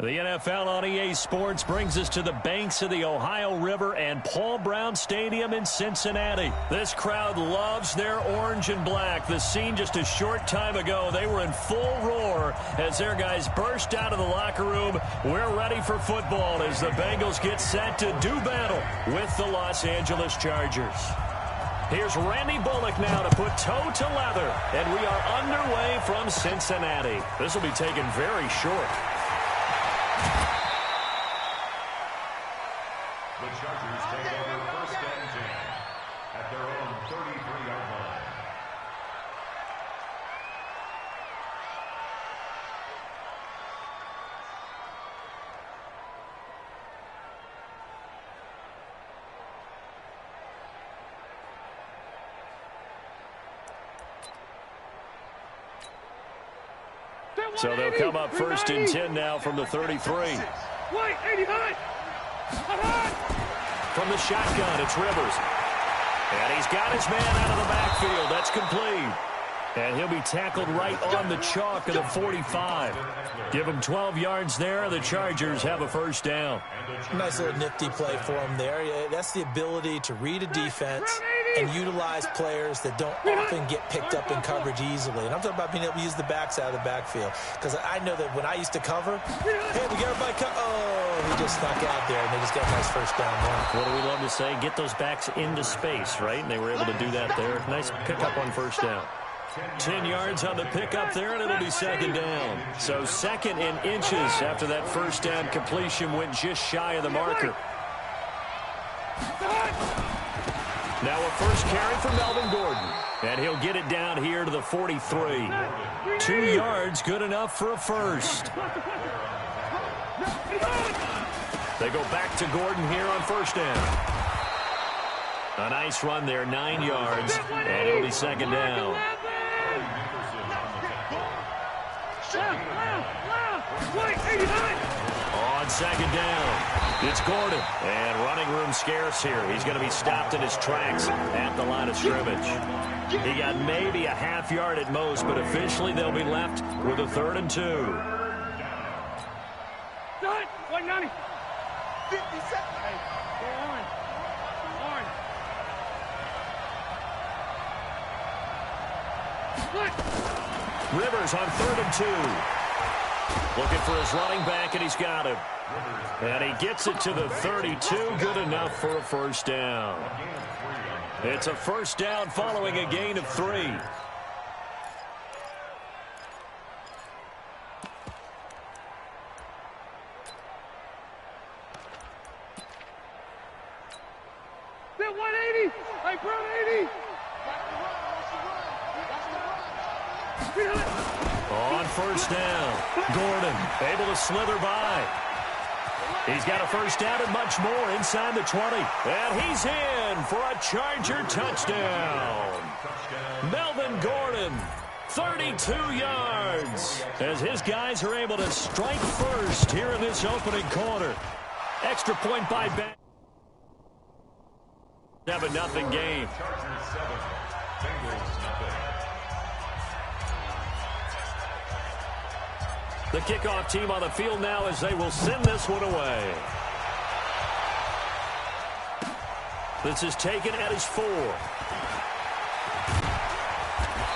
The NFL on EA Sports brings us to the banks of the Ohio River and Paul Brown Stadium in Cincinnati. This crowd loves their orange and black. The scene just a short time ago, they were in full roar as their guys burst out of the locker room. We're ready for football as the Bengals get set to do battle with the Los Angeles Chargers. Here's Randy Bullock now to put toe to leather, and we are underway from Cincinnati. This will be taken very short. The Chargers take over first and 10 at their own 33-yard line. So they'll come up first and 10 now from the 33. From the shotgun, it's Rivers. And he's got his man out of the backfield. That's complete. And he'll be tackled right on the chalk of the 45. Give him 12 yards there. The Chargers have a first down. Nice little nifty play for him there. That's the ability to read a defense and utilize players that don't often get picked up in coverage easily. And I'm talking about being able to use the backs out of the backfield. Because I know that when I used to cover, hey, we got everybody oh, he just snuck out there, and they just got a nice first down there. What do we love to say? Get those backs into space, right? And they were able to do that there. Nice pickup on first down. 10 yards on the pickup there, and it'll be second down. So second in inches after that first down completion went just shy of the marker. Now a first carry for Melvin Gordon. And he'll get it down here to the 43. 2 yards, good enough for a first. They go back to Gordon here on first down. A nice run there, 9 yards, and it'll be second down. On second down, it's Gordon. And running room scarce here. He's going to be stopped in his tracks at the line of scrimmage. He got maybe a half yard at most, but officially they'll be left with a 3rd and 2. 190. 50 seconds. Rivers on 3rd and 2. Looking for his running back, and he's got him. And he gets it to the 32. Good enough for a first down. It's a first down following a gain of 3. That 180. Hey, bro, 80. On first down, Gordon able to slither by. He's got a first down and much more inside the 20. And he's in for a Charger touchdown. Melvin Gordon, 32 yards, as his guys are able to strike first here in this opening quarter. Extra point by Ben. 7-0 game. Chargers 7, Bengals nothing. The kickoff team on the field now as they will send this one away. This is taken at his 4.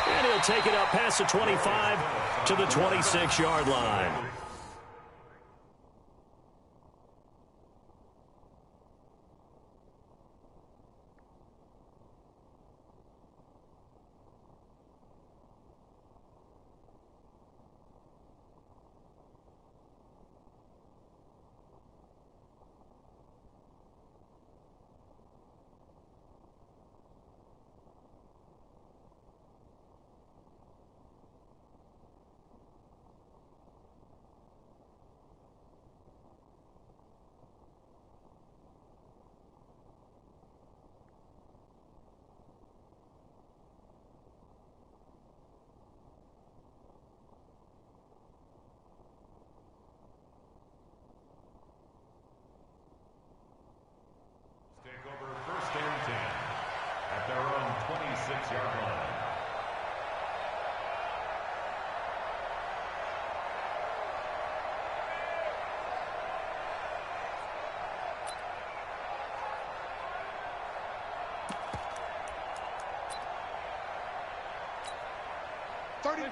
And he'll take it up past the 25 to the 26-yard line.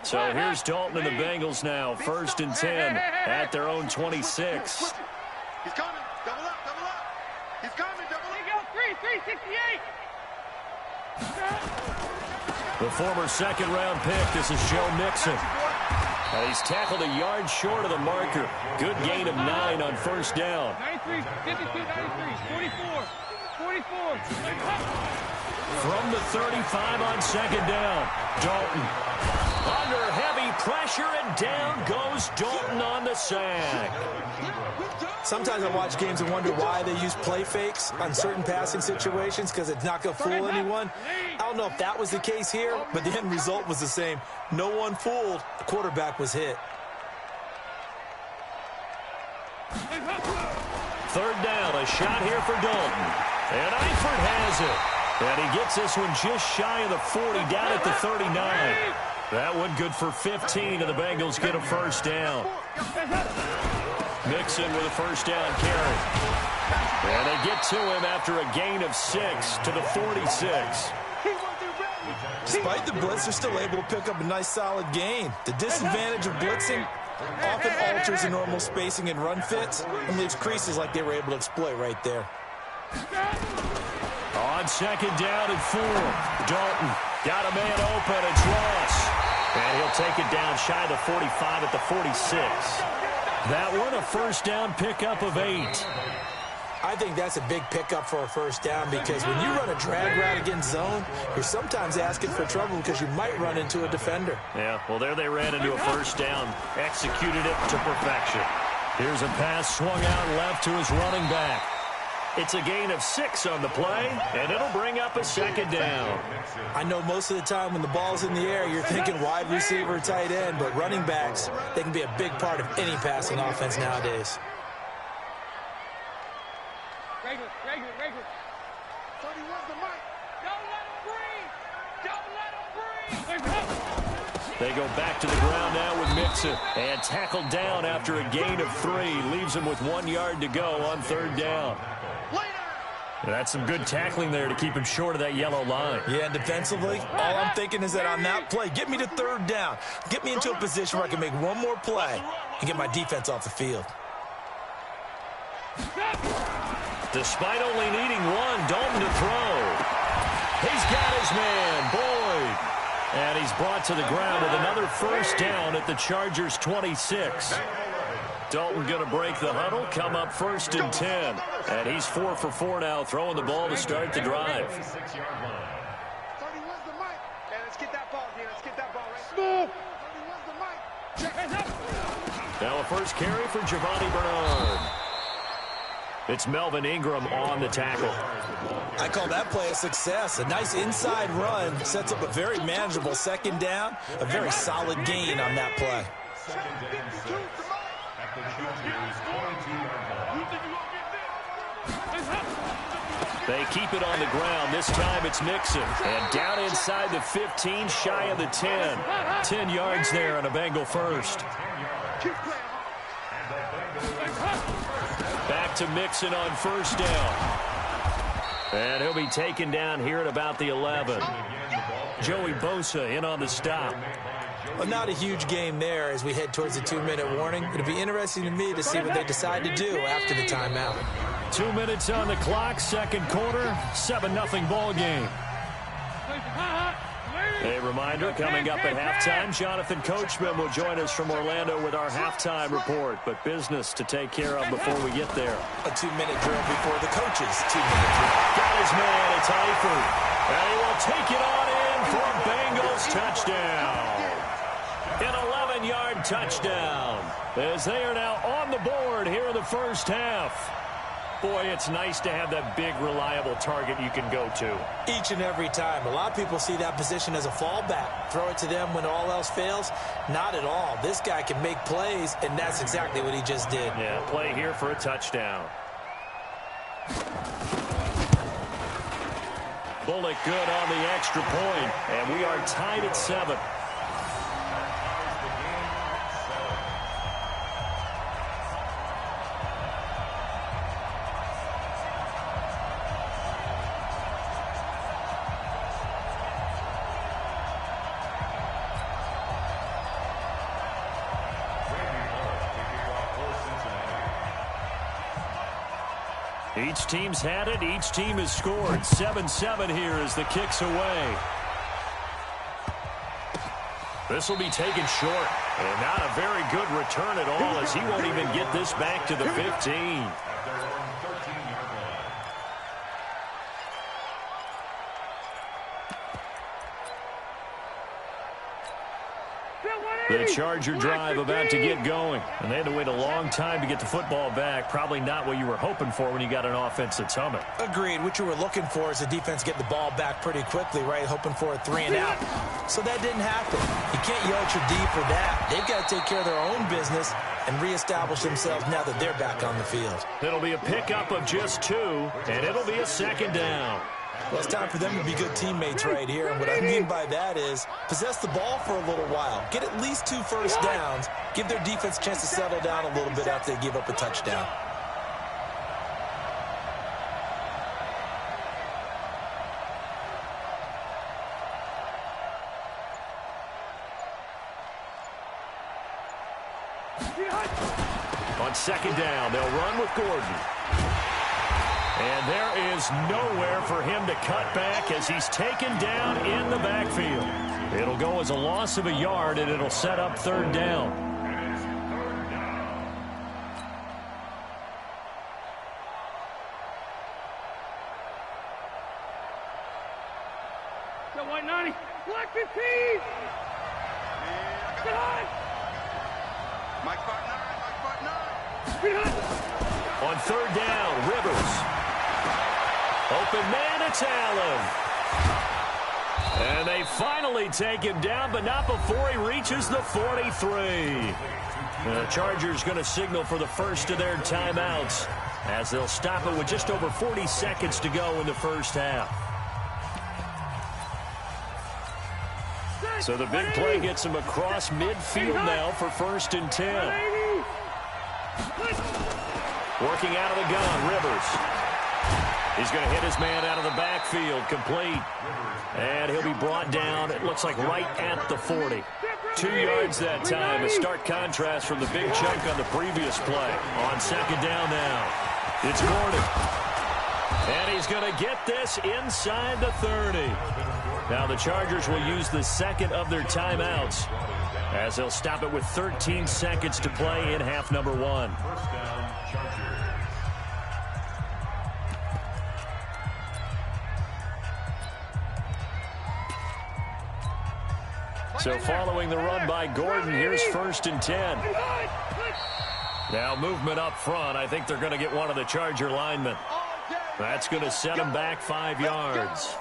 So here's Dalton and the Bengals now. 1st and 10 at their own 26. He's coming. Double up. He's coming. Double up. 368. The former second-round pick. This is Joe Mixon. And he's tackled a yard short of the marker. Good gain of 9 on 1st down. 93, 52, 93, 44. From the 35 on 2nd down. Dalton under heavy pressure, and down goes Dalton on the sack. Sometimes I watch games and wonder why they use play fakes on certain passing situations, because it's not going to fool anyone. I don't know if that was the case here, but the end result was the same. No one fooled. The quarterback was hit. 3rd down, a shot here for Dalton. And Eifert has it. And he gets this one just shy of the 40, down at the 39. That one good for 15, and the Bengals get a 1st down. Mixon with a 1st down carry. And they get to him after a gain of 6 to the 46. Despite the blitz, they're still able to pick up a nice solid gain. The disadvantage of blitzing often alters the normal spacing and run fits and leaves creases like they were able to exploit right there. On 2nd down and 4, Dalton got a man open. It's Ross. And he'll take it down shy of the 45 at the 46. That one a 1st down pickup of 8. I think that's a big pickup for a 1st down, because when you run a drag route against zone, you're sometimes asking for trouble because you might run into a defender. Yeah, well, there they ran into a 1st down. Executed it to perfection. Here's a pass swung out left to his running back. It's a gain of 6 on the play, and it'll bring up a 2nd down. I know most of the time when the ball's in the air, you're thinking wide receiver, tight end, but running backs, they can be a big part of any passing offense nowadays. Regular. 31's the mic. Don't let him breathe. They go back to the ground now with Mixon. And tackled down after a gain of 3. Leaves him with 1 yard to go on 3rd down. That's some good tackling there to keep him short of that yellow line. Yeah, and defensively, all I'm thinking is that on that play, get me to 3rd down. Get me into a position where I can make one more play and get my defense off the field. Despite only needing 1, Dalton to throw. He's got his man, Boyd. And he's brought to the ground with another 1st down at the Chargers' 26. Dalton going to break the huddle, come up 1st and 10. And he's 4 for 4 now, throwing the ball to start the drive. 31's the mic. Hey, let's get that ball here. Let's get that ball right. 31's the mic. Now a 1st carry for Giovanni Bernard. It's Melvin Ingram on the tackle. I call that play a success. A nice inside run sets up a very manageable 2nd down, a very solid gain on that play. They keep it on the ground. This time it's Mixon. And down inside the 15, shy of the 10. 10 yards there on a Bengal 1st. Back to Mixon on 1st down. And he'll be taken down here at about the 11. Joey Bosa in on the stop. Well, not a huge game there as we head towards the 2-minute warning. It'll be interesting to me to see what they decide to do after the timeout. 2 minutes on the clock, 2nd quarter, 7-0 ball game. A reminder, coming up at halftime, Jonathan Coachman will join us from Orlando with our halftime report. But business to take care of before we get there. A 2-minute drill before the coaches' 2-minute drill. Got his man, it's Eifert. And he will take it on in for a Bengals touchdown. An 11-yard touchdown as they are now on the board here in the 1st half. Boy, it's nice to have that big, reliable target you can go to. Each and every time. A lot of people see that position as a fallback. Throw it to them when all else fails. Not at all. This guy can make plays, and that's exactly what he just did. Yeah, play here for a touchdown. Bullock good on the extra point, and we are tied at 7. Each team's had it. Each team has scored. 7-7 here as the kick's away. This will be taken short. And not a very good return at all as he won't even get this back to the 15. The Charger drive about to get going. And they had to wait a long time to get the football back. Probably not what you were hoping for when you got an offense that's humming. Agreed. What you were looking for is the defense get the ball back pretty quickly, right? Hoping for a 3 and out. So that didn't happen. You can't yell at your D for that. They've got to take care of their own business and reestablish themselves now that they're back on the field. It'll be a pickup of just 2, and it'll be a 2nd down. Well, it's time for them to be good teammates right here. And what I mean by that is possess the ball for a little while. Get at least 2 first downs. Give their defense a chance to settle down a little bit after they give up a touchdown. On 2nd down, they'll run with Gordon. And there is nowhere for him to cut back as he's taken down in the backfield. It'll go as a loss of a yard, and it'll set up 3rd down. The 190. Black 15. Get on. Mike Spark 9. Mike Spark 9. Get on. On 3rd down, Rivers. Open man, it's Allen. And they finally take him down, but not before he reaches the 43. The Chargers going to signal for the first of their timeouts as they'll stop it with just over 40 seconds to go in the first half. So the big play gets him across midfield now for 1st and 10. Working out of the gun, Rivers. He's going to hit his man out of the backfield, complete. And he'll be brought down, it looks like right at the 40. 2 yards that time, a stark contrast from the big chunk on the previous play. On 2nd down now, it's Gordon. And he's going to get this inside the 30. Now the Chargers will use the 2nd of their timeouts as they'll stop it with 13 seconds to play in half number 1. First down, Chargers. So following the run by Gordon, here's 1st and 10. Now movement up front. I think they're going to get one of the Charger linemen. That's going to set them back 5 yards.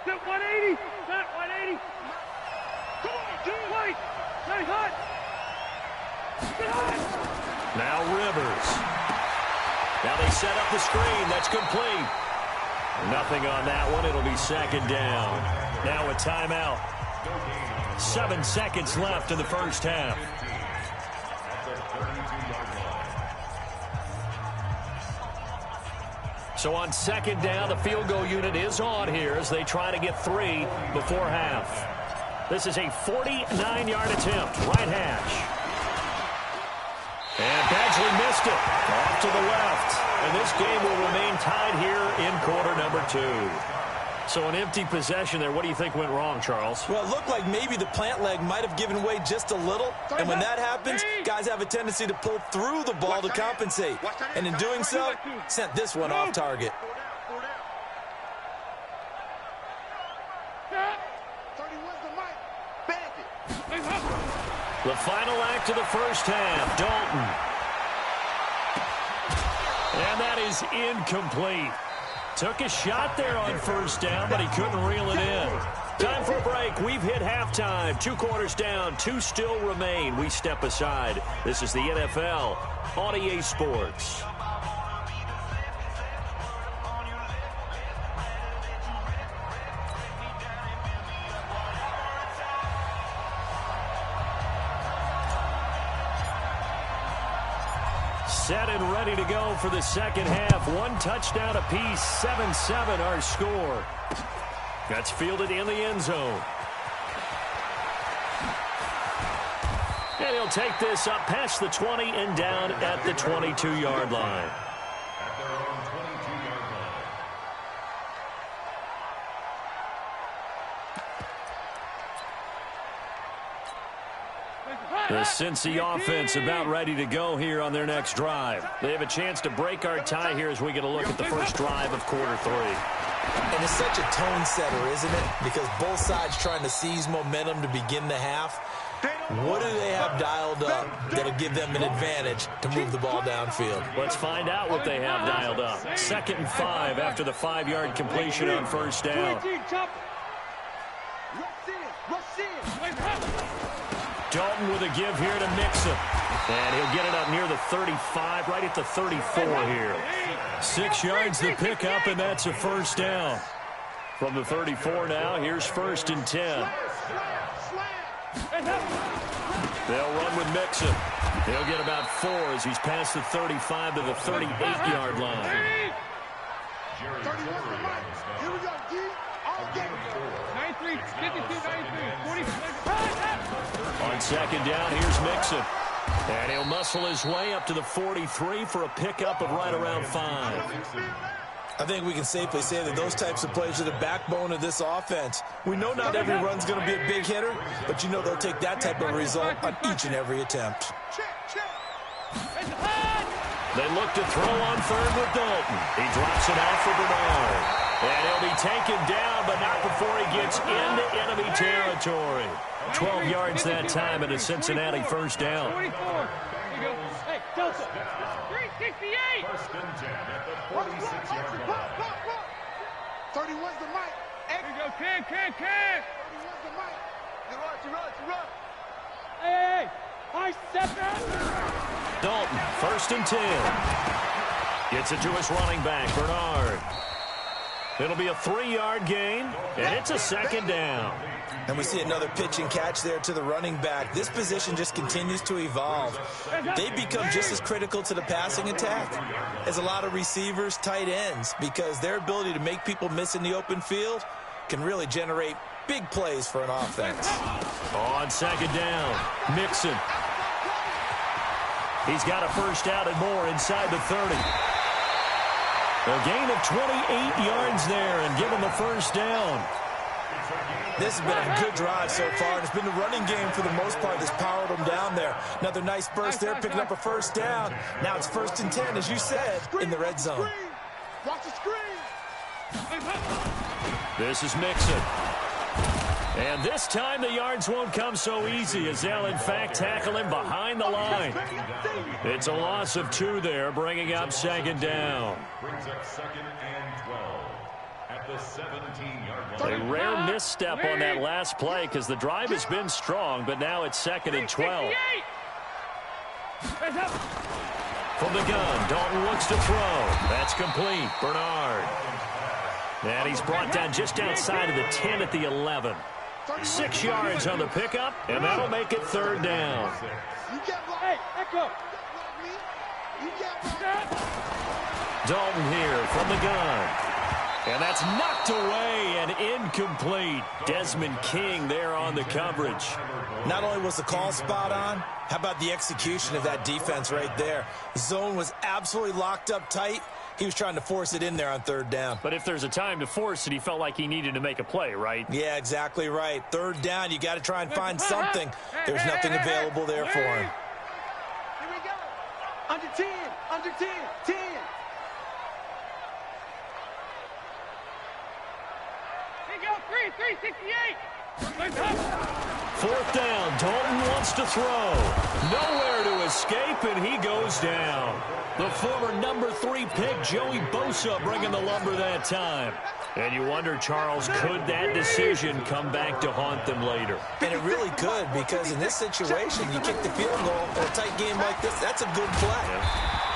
That 180. That 180. Come on, do it. Wait. Stay hot. Get on. Now Rivers. Now they set up the screen. That's complete. Nothing on that one. It'll be 2nd down. Now a timeout. 7 seconds left in the first half. So on 2nd down, the field goal unit is on here as they try to get 3 before half. This is a 49-yard attempt. Right hash. And Badgley missed it. Off to the left. And this game will remain tied here in quarter number 2. So an empty possession there. What do you think went wrong, Charles? Well, it looked like maybe the plant leg might have given way just a little. And when that happens, guys have a tendency to pull through the ball to compensate. And in doing so, sent this one off target. The final act of the first half, Dalton. And that is incomplete. Took a shot there on 1st down, but he couldn't reel it in. Time for a break. We've hit halftime. 2 quarters down, 2 still remain. We step aside. This is the NFL on EA Sports. Set and ready to go for the second half. 1 touchdown apiece, 7-7 our score. That's fielded in the end zone. And he'll take this up past the 20 and down at the 22-yard line. At their own 22-yard line. The Cincy offense about ready to go here on their next drive. They have a chance to break our tie here as we get a look at the first drive of quarter 3. And it's such a tone setter, isn't it? Because both sides trying to seize momentum to begin the half. What do they have dialed up that'll give them an advantage to move the ball downfield? Let's find out what they have dialed up. 2nd and 5 after the 5-yard completion on first down. Dalton with a give here to Mixon. And he'll get it up near the 35, right at the 34 here. 6 yards the pickup, and that's a first down. From the 34 now, here's 1st and 10. They'll run with Mixon. He'll get about 4 as he's past the 35 to the 38-yard line. Here we go, D. All game. 93, 52, 93, 40. On 2nd down, here's Mixon. And he'll muscle his way up to the 43 for a pickup of right around 5. I think we can safely say that those types of plays are the backbone of this offense. We know not every run's going to be a big hitter, but you know they'll take that type of result on each and every attempt. They look to throw on 3rd with Dalton. He drops it off for Bernard. And he'll be taken down, but not before he gets into enemy territory. 12 yards that time and a Cincinnati first down. 44. Here you go. Hey, Delta. 368. 1st and 10 at the 46-yard line. 31's the mic. Here you go, Ken. 31's the mic. You run. Hey, I step out. Dalton, 1st and 10. Gets it to his running back, Bernard. It'll be a 3-yard gain, and it's a 2nd down. And we see another pitch and catch there to the running back. This position just continues to evolve. They become just as critical to the passing attack as a lot of receivers, tight ends, because their ability to make people miss in the open field can really generate big plays for an offense. On 2nd down, Mixon. He's got a first out and more inside the 30. A gain of 28 yards there and give him a first down. This has been a good drive so far, and it's been the running game for the most part that's powered them down there. Another nice burst there, picking up a first down. Now it's 1st and 10, as you said, in the red zone. Watch the screen. This is Mixon. And this time the yards won't come so easy as they'll, in fact, tackle him behind the line. It's a loss of 2 there, bringing up 2nd down. Brings up 2nd and 12 at the 17-yard line. A rare misstep on that last play because the drive has been strong, but now it's 2nd and 12. From the gun, Dalton looks to throw. That's complete. Bernard. And he's brought down just outside of the 10 at the 11. 6 yards on the pickup, and that'll make it 3rd down. Hey, Echo. Dalton here from the gun. And that's knocked away and incomplete. Desmond King there on the coverage. Not only was the call spot on, how about the execution of that defense right there? The zone was absolutely locked up tight. He was trying to force it in there on 3rd down. But if there's a time to force it, he felt like he needed to make a play, right? Yeah, exactly right. 3rd down, you got to try and find something. There's nothing available there for him. Here we go. Under 10. 10. Here you go, 368. 4th down, Dalton wants to throw. Nowhere to escape, and he goes down. The former number 3 pick, Joey Bosa, bringing the lumber that time. And you wonder, Charles, could that decision come back to haunt them later? And it really could, because in this situation, you kick the field goal in a tight game like this, that's a good play.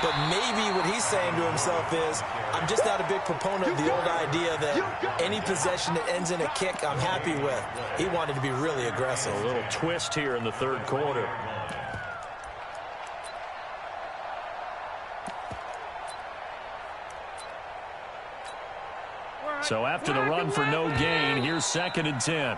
But maybe what he's saying to himself is, I'm just not a big proponent of the old idea that any possession that ends in a kick I'm happy with. He wanted to be really aggressive. A little twist here in the 3rd quarter. So after the run for no gain, here's 2nd and 10.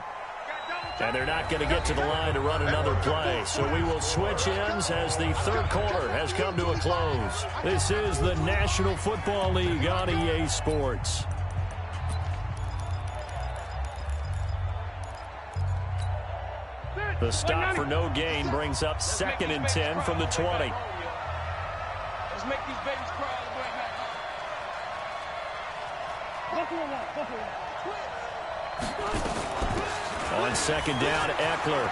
And they're not going to get to the line to run another play. So we will switch ends as the 3rd quarter has come to a close. This is the National Football League on EA Sports. The stop for no gain brings up 2nd and 10 from the 20. Let's make these babies cry all the way back. On 2nd down, Eckler.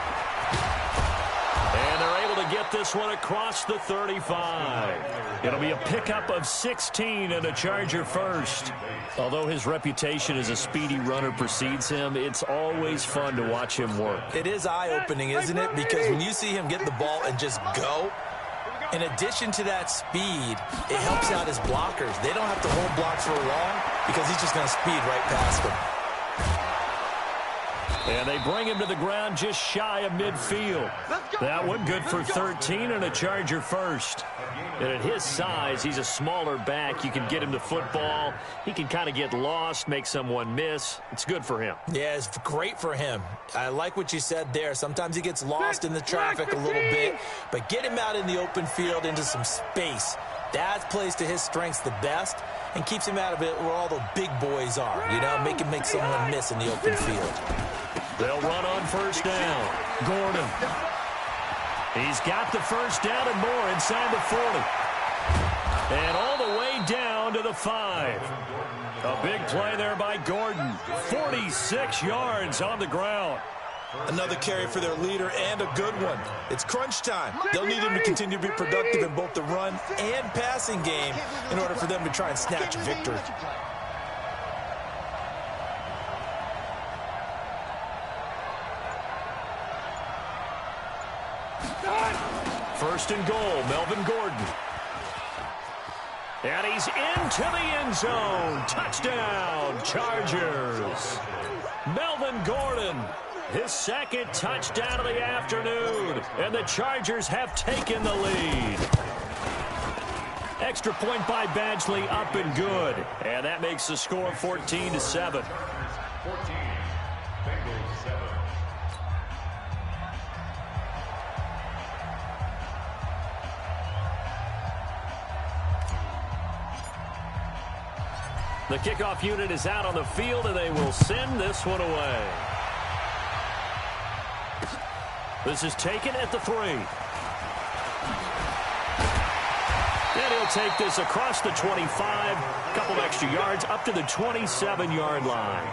And they're able to get this one across the 35. It'll be a pickup of 16 and a Charger first. Although his reputation as a speedy runner precedes him, it's always fun to watch him work. It is eye-opening, isn't it? Because when you see him get the ball and just go, in addition to that speed, it helps out his blockers. They don't have to hold blocks for long because he's just going to speed right past them. And they bring him to the ground just shy of midfield. That one good for 13 and a Charger first. And at his size, he's a smaller back. You can get him to football. He can kind of get lost, make someone miss. It's good for him. Yeah, it's great for him. I like what you said there. Sometimes he gets lost in the traffic a little bit. But get him out in the open field into some space. That plays to his strengths the best and keeps him out of it where all the big boys are. You know, make him make someone miss in the open field. They'll run on 1st down. Gordon. He's got the 1st down and more inside the 40. And all the way down to the 5. A big play there by Gordon. 46 yards on the ground. Another carry for their leader and a good one. It's crunch time. They'll need him to continue to be productive in both the run and passing game in order for them to try and snatch a victory. 1st and goal, Melvin Gordon. And he's into the end zone. Touchdown, Chargers. Melvin Gordon, his 2nd touchdown of the afternoon. And the Chargers have taken the lead. Extra point by Badgley, up and good. And that makes the score 14-7. 14, Bengals 7. The kickoff unit is out on the field, and they will send this one away. This is taken at the 3. And he'll take this across the 25, a couple extra yards, up to the 27-yard line.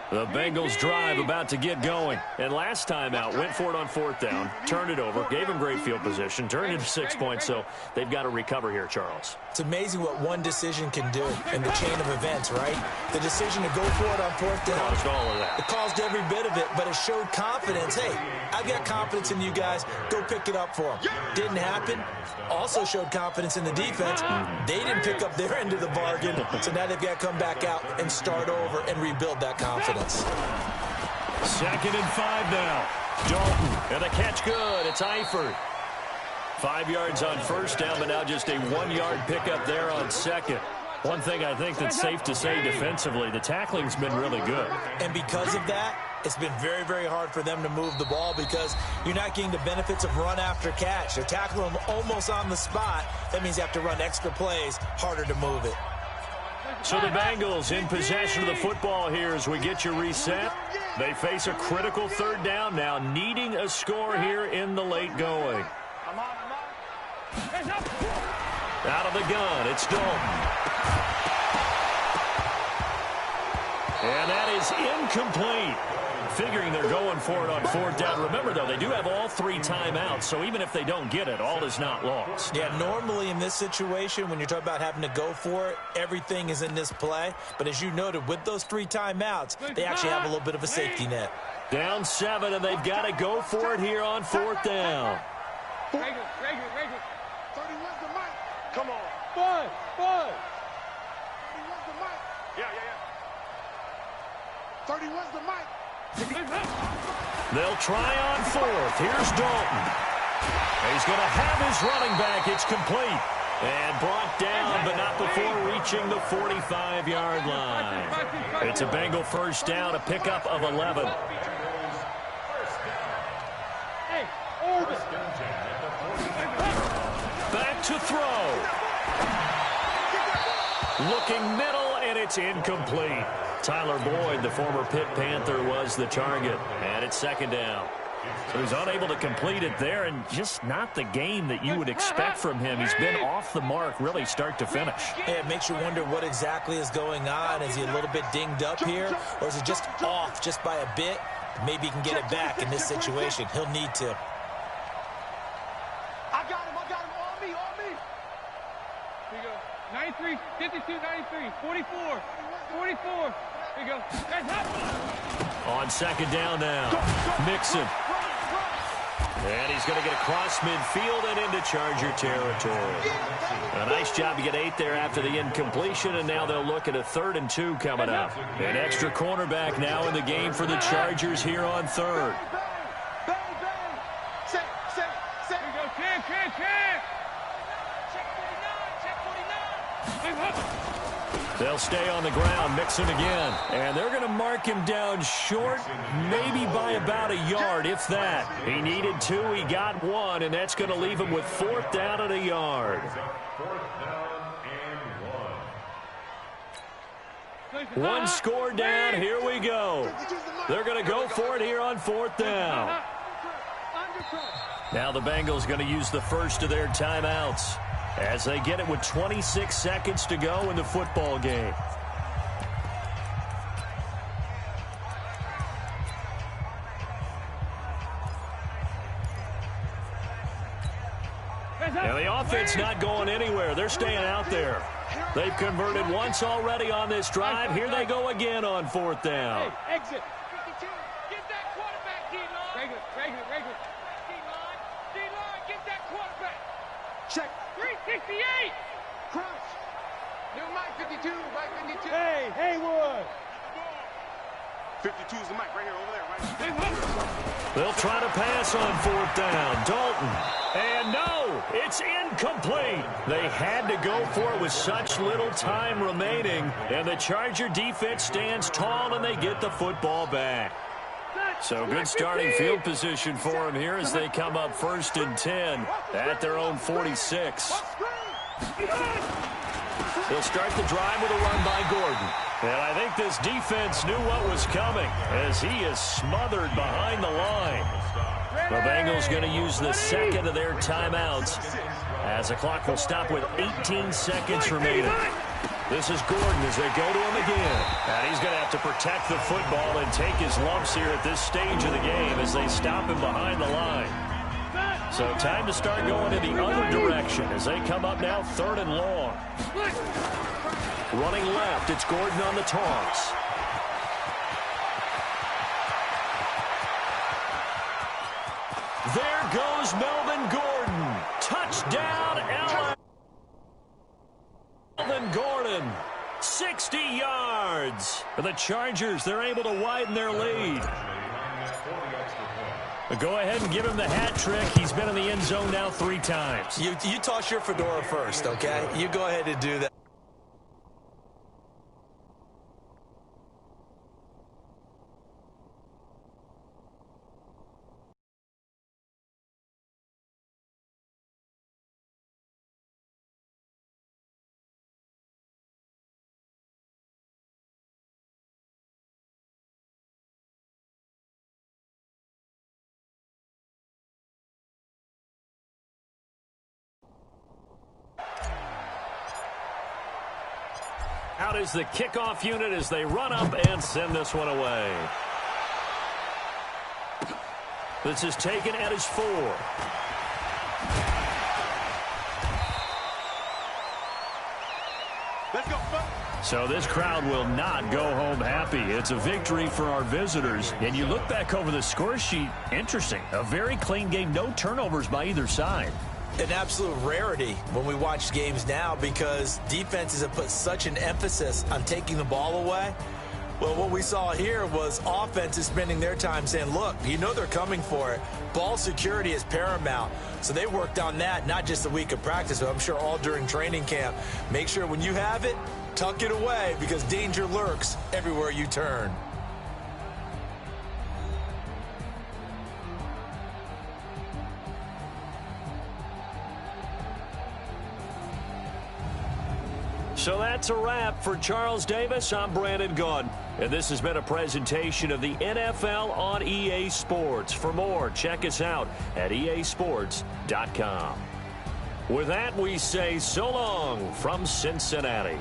The Bengals drive about to get going. And last time out, went for it on 4th down, turned it over, gave him great field position, turned it to 6 points, so they've got to recover here, Charles. It's amazing what one decision can do in the chain of events, right? The decision to go for it on 4th down. Caused all of that. It caused every bit of it, but it showed confidence. Hey, I've got confidence in you guys. Go pick it up for them. Didn't happen. Also showed confidence in the defense. They didn't pick up their end of the bargain, so now they've got to come back out and start over and rebuild that confidence. 2nd and 5 now. Dalton, and the catch good. It's Eifert. 5 yards on 1st down, but now just a 1-yard pickup there on 2nd. One thing I think that's safe to say defensively, the tackling's been really good. And because of that, it's been very, very hard for them to move the ball because you're not getting the benefits of run after catch. They're tackling them almost on the spot. That means you have to run extra plays, harder to move it. So the Bengals in possession of the football here as we get you reset. They face a critical 3rd down now, needing a score here in the late going. Out of the gun, it's Dalton. And that is incomplete. Figuring they're going for it on 4th down. Remember, though, they do have all 3 timeouts, so even if they don't get it, all is not lost. Yeah, normally in this situation, when you're talking about having to go for it, everything is in this play. But as you noted, with those 3 timeouts, they actually have a little bit of a safety net. Down 7, and they've got to go for it here on 4th down. Rager. 31's the mic. Come on. Bud. 31's the mic. Yeah. 31's the mic. They'll try on fourth. Here's Dalton. He's going to have his running back. It's complete. And brought down, but not before reaching the 45-yard line. It's a Bengal first down, a pickup of 11. Back to throw. Looking middle, and it's incomplete. Tyler Boyd, the former Pitt Panther, was the target. And it's second down. So he's unable to complete it there, and just not the game that you would expect from him. He's been off the mark, really, start to finish. Yeah, it makes you wonder what exactly is going on. Is he a little bit dinged up here, or is it just off just by a bit? Maybe he can get it back in this situation. He'll need to. I got him, on me. Here you go. 93, 52, 93, 44, 44. Here you go. On second down now, Mixon. And he's going to get across midfield and into Charger territory. A nice job to get 8 there after the incompletion, and now they'll look at a 3rd and 2 coming up. An extra cornerback now in the game for the Chargers here on 3rd. Set. Here you go. 10. Check 49. They'll stay on the ground, Mixon again. And they're going to mark him down short, maybe by about a yard, if that. He needed 2, he got 1, and that's going to leave him with 4th down and a yard. 4th down and 1. One score down, here we go. They're going to go for it here on 4th down. Now the Bengals going to use the first of their timeouts as they get it with 26 seconds to go in the football game. Now the offense not going anywhere. They're staying out there. They've converted once already on this drive. Here they go again on 4th down. Hey, exit. 52. Get that quarterback, D-line. Regular. D-line, get that quarterback. Check. 368. Crunch. New Mike 52. Mike 52. Hey, Haywood. 52 is the mic right here, over there, right? They'll try to pass on 4th down. Dalton. And no, it's incomplete. They had to go for it with such little time remaining. And the Charger defense stands tall, and they get the football back. So good starting field position for them here as they come up 1st and 10 at their own 46. They'll start the drive with a run by Gordon. And I think this defense knew what was coming as he is smothered behind the line. The Bengals going to use the second of their timeouts as the clock will stop with 18 seconds remaining. This is Gordon as they go to him again. And he's going to have to protect the football and take his lumps here at this stage of the game as they stop him behind the line. So time to start going in the other direction as they come up now 3rd and long. Running left, it's Gordon on the toss. There goes Melvin Gordon. Touchdown, Melvin Gordon. 60 yards. For the Chargers, they're able to widen their lead. But go ahead and give him the hat trick. He's been in the end zone now 3 times. You toss your fedora first, okay? You go ahead and do that. Out is the kickoff unit as they run up and send this one away. This is taken at his 4. Let's go, bud. So this crowd will not go home happy. It's a victory for our visitors. And you look back over the score sheet, interesting. A very clean game, no turnovers by either side. An absolute rarity when we watch games now because defenses have put such an emphasis on taking the ball away. Well, what we saw here was offense is spending their time saying, look, you know they're coming for it. Ball security is paramount. So they worked on that, not just a week of practice, but I'm sure all during training camp. Make sure when you have it, tuck it away because danger lurks everywhere you turn. So that's a wrap. For Charles Davis, I'm Brandon Gunn. And this has been a presentation of the NFL on EA Sports. For more, check us out at easports.com. With that, we say so long from Cincinnati.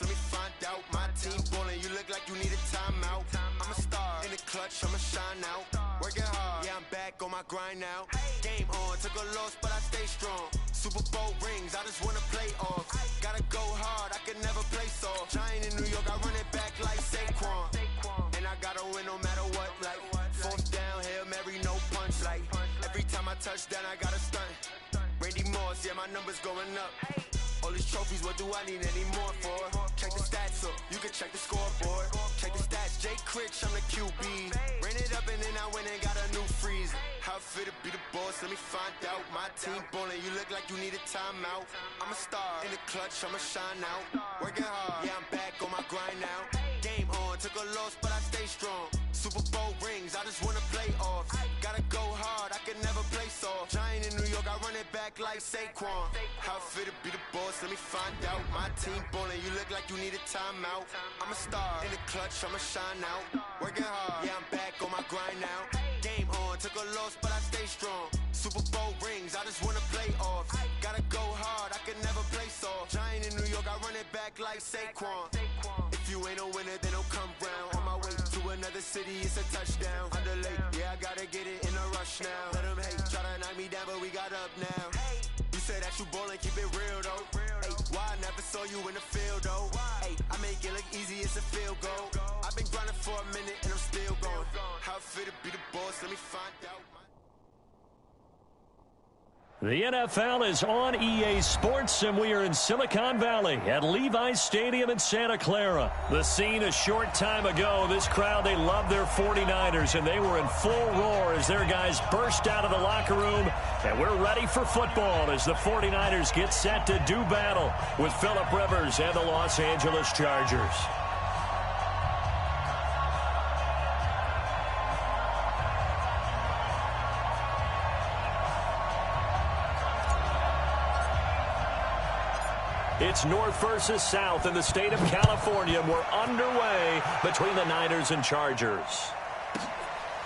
Let me find out. My team ballin', you look like you need a timeout. I'm a star in the clutch, I'ma shine out. Working hard, yeah, I'm back on my grind now. Game on, took a loss, but I stay strong. Super Bowl rings, I just wanna play off. Gotta go hard, I can never play soft. Giant in New York, I run it back like Saquon. And I gotta win no matter what, like fourth down, Hail Mary, no punch. Like every time I touch down, I gotta stunt. Randy Moss, yeah, my numbers going up. All these trophies, what do I need any more for? Check the stats up, you can check the scoreboard. Check the stats, Jay Critch, I'm the QB. Ran it up and then I went and got a new freeze. How fit to be the boss, let me find out. My team ballin', you look like you need a timeout. I'm a star in the clutch, I'ma shine out. Working hard, yeah, I'm back on my grind now. Game on, took a loss, but I stay strong. Super Bowl rings, I just wanna play off. Gotta go hard, I can never play soft. Giant in New York, I run it back like Saquon. How fit to be the boss, let me find out. My team ballin', you look like you need a timeout. I'm a star in the clutch, I'ma shine out. Working hard, yeah, I'm back on my grind now. Game on, took a loss, but I stay strong. Super Bowl rings, I just wanna play off. Gotta go hard, I can never play soft. Giant in New York, I run it back like Saquon. If you ain't a winner, then don't come round. On my way to another city, it's a touchdown. Underlay, yeah, I gotta get it in a rush now. Let them hate, try to knock me down, but we got up now. You say that you ballin', keep it real though. Hey, why I never saw you in the field though? Hey, I make it look easy, it's a field goal. I've been grinding for a minute and I'm still going. How fit to be the boss, let me find out. The NFL is on EA Sports, and we are in Silicon Valley at Levi's Stadium in Santa Clara. The scene a short time ago, this crowd, they love their 49ers, and they were in full roar as their guys burst out of the locker room. And we're ready for football as the 49ers get set to do battle with Phillip Rivers and the Los Angeles Chargers. It's North versus South in the state of California. We're underway between the Niners and Chargers.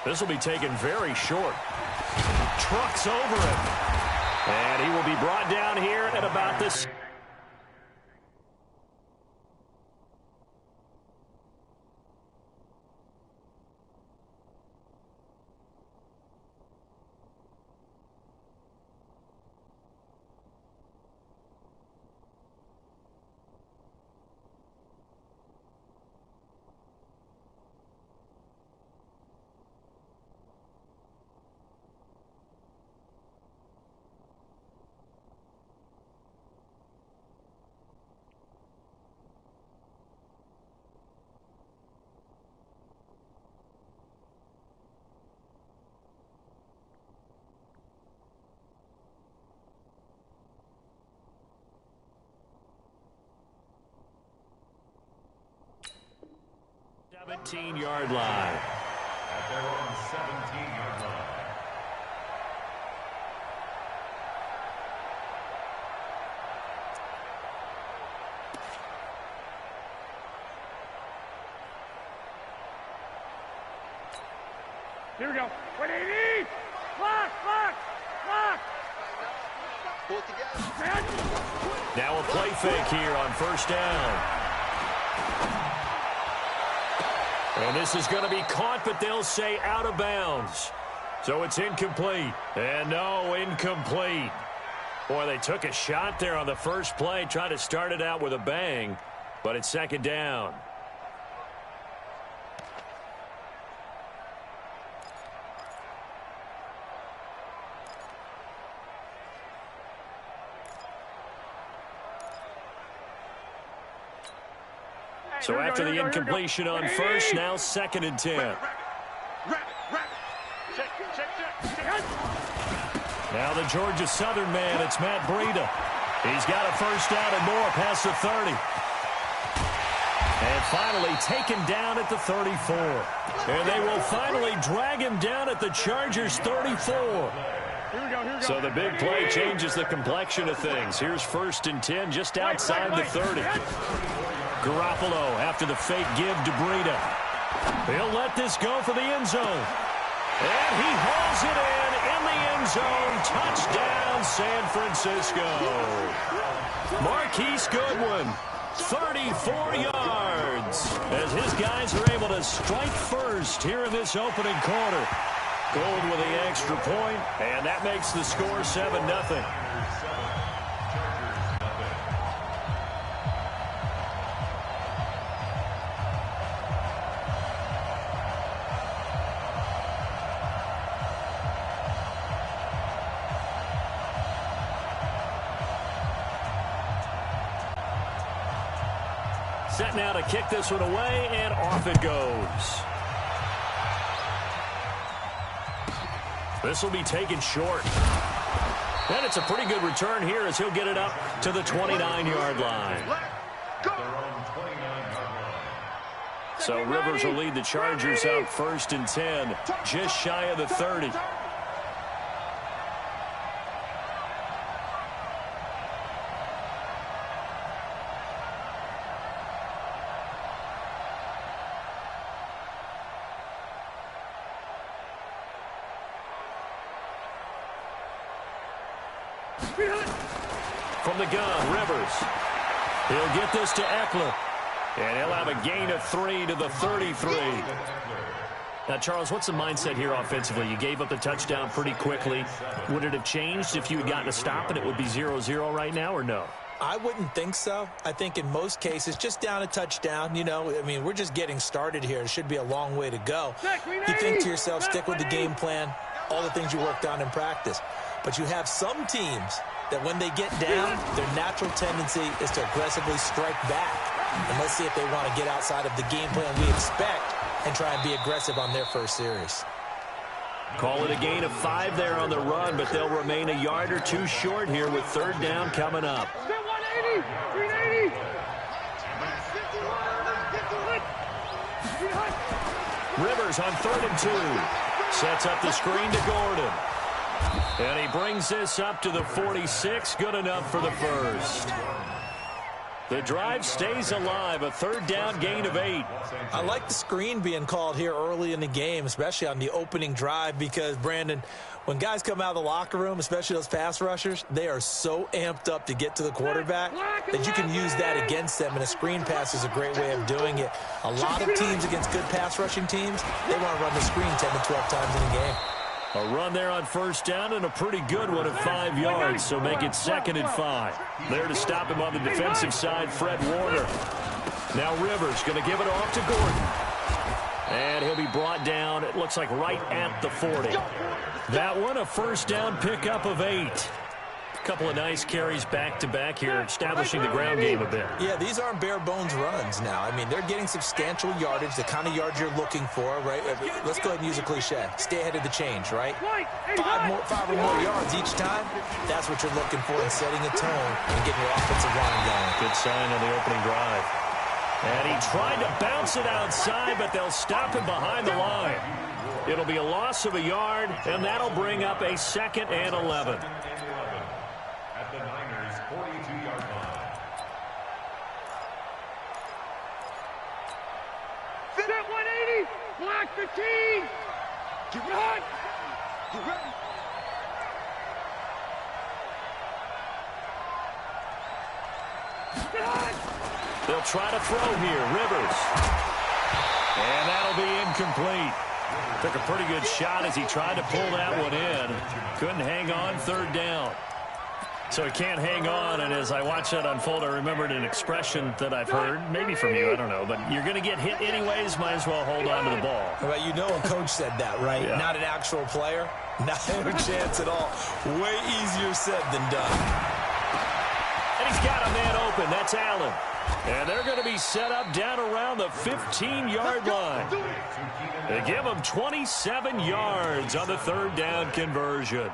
This will be taken very short. Trucks over him. And he will be brought down here at about this. Yard line. At their own 17-yard line. Here we go. 180! Lock! Lock! Lock! Pull it together. Now a play fake here on first down. And this is going to be caught, but they'll say out of bounds. So it's incomplete. And no, incomplete. Boy, they took a shot there on the first play, tried to start it out with a bang, but it's second down. So after the incompletion on first, now second and 10. Now the Georgia Southern man, it's Matt Breida. He's got a first down and more past the 30. And finally taken down at the 34. And they will finally drag him down at the Chargers' 34. So the big play changes the complexion of things. Here's first and 10 just outside the 30. Garoppolo after the fake give to Breida. He'll let this go for the end zone. And he hauls it in the end zone. Touchdown, San Francisco. Marquise Goodwin, 34 yards. As his guys are able to strike first here in this opening quarter. Gold with the extra point, and that makes the score 7-0. Set now to kick this one away, and off it goes. This will be taken short. And it's a pretty good return here as he'll get it up to the 29-yard line. So Rivers will lead the Chargers up first and 10, just shy of the 30. From the gun, Rivers. He'll get this to Eckler. And he'll have a gain of 3 to the 33. Now, Charles, what's the mindset here offensively? You gave up the touchdown pretty quickly. Would it have changed if you had gotten a stop and it would be 0-0 right now, or no? I wouldn't think so. I think in most cases, just down a touchdown, you know, I mean, we're just getting started here. It should be a long way to go. You think to yourself, stick with the game plan, all the things you worked on in practice. But you have some teams that when they get down, their natural tendency is to aggressively strike back. And let's see if they want to get outside of the game plan we expect and try and be aggressive on their first series. Call it a gain of 5 there on the run, but they'll remain a yard or two short here with third down coming up. 180, 380. Rivers on 3rd and 2. Sets up the screen to Gordon. And he brings this up to the 46. Good enough for the first. The drive stays alive. A third down gain of 8. I like the screen being called here early in the game, especially on the opening drive, because, Brandon, when guys come out of the locker room, especially those pass rushers, they are so amped up to get to the quarterback that you can use that against them, and a screen pass is a great way of doing it. A lot of teams against good pass rushing teams, they want to run the screen 10 to 12 times in a game. A run there on first down and a pretty good one at 5 yards, so make it 2nd and 5. There to stop him on the defensive side, Fred Warner. Now Rivers going to give it off to Gordon. And he'll be brought down, it looks like right at the 40. That one, a first down pickup of 8. A couple of nice carries back-to-back here, establishing the ground game a bit. Yeah, these aren't bare-bones runs now. I mean, they're getting substantial yardage, the kind of yards you're looking for, right? Let's go ahead and use a cliche. Stay ahead of the change, right? 5 or more yards each time, that's what you're looking for in setting a tone and getting your offensive line going. Good sign on the opening drive. And he tried to bounce it outside, but they'll stop him behind the line. It'll be a loss of a yard, and that'll bring up a 2nd and 11. At the Niners' 42-yard line. Set 180. Block 15. Get right. Get ready. They'll try to throw here. Rivers. And that'll be incomplete. Took a pretty good shot as he tried to pull that one in. Couldn't hang on, third down. So he can't hang on, and as I watch that unfold, I remembered an expression that I've heard, maybe from you, I don't know, but you're going to get hit anyways, might as well hold on to the ball. Well, you know a coach said that, right? Yeah. Not an actual player. Not a chance at all. Way easier said than done. And he's got a man open. That's Allen. And they're going to be set up down around the 15-yard line. They give them 27 yards on the third down conversion.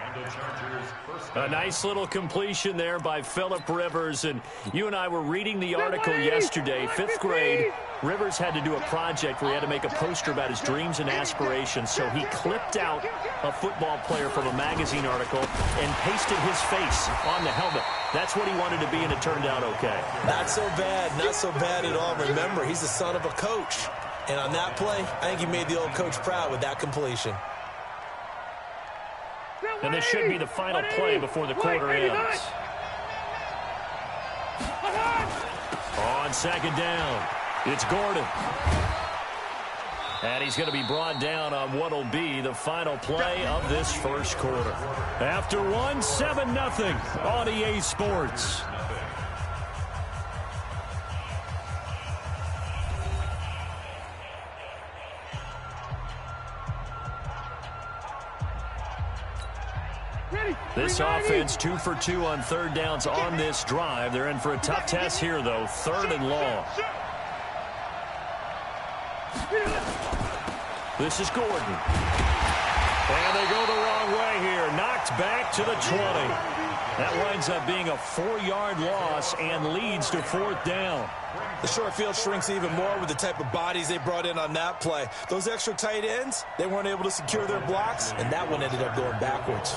A nice little completion there by Phillip Rivers. And you and I were reading the article yesterday, 5th grade. Rivers had to do a project where he had to make a poster about his dreams and aspirations. So he clipped out a football player from a magazine article and pasted his face on the helmet. That's what he wanted to be, and it turned out okay. Not so bad. Not so bad at all. Remember, he's the son of a coach. And on that play, I think he made the old coach proud with that completion. And this should be the final play before the quarter ends. On second down, it's Gordon. And he's going to be brought down on what will be the final play of this first quarter. After one, 7-0 on EA Sports. This offense 2 for 2 on third downs on this drive. They're in for a tough test here, though. 3rd and long. This is Gordon. And they go the wrong way here. Knocked back to the 20. That winds up being a 4-yard loss and leads to 4th down. The short field shrinks even more with the type of bodies they brought in on that play. Those extra tight ends, they weren't able to secure their blocks, and that one ended up going backwards.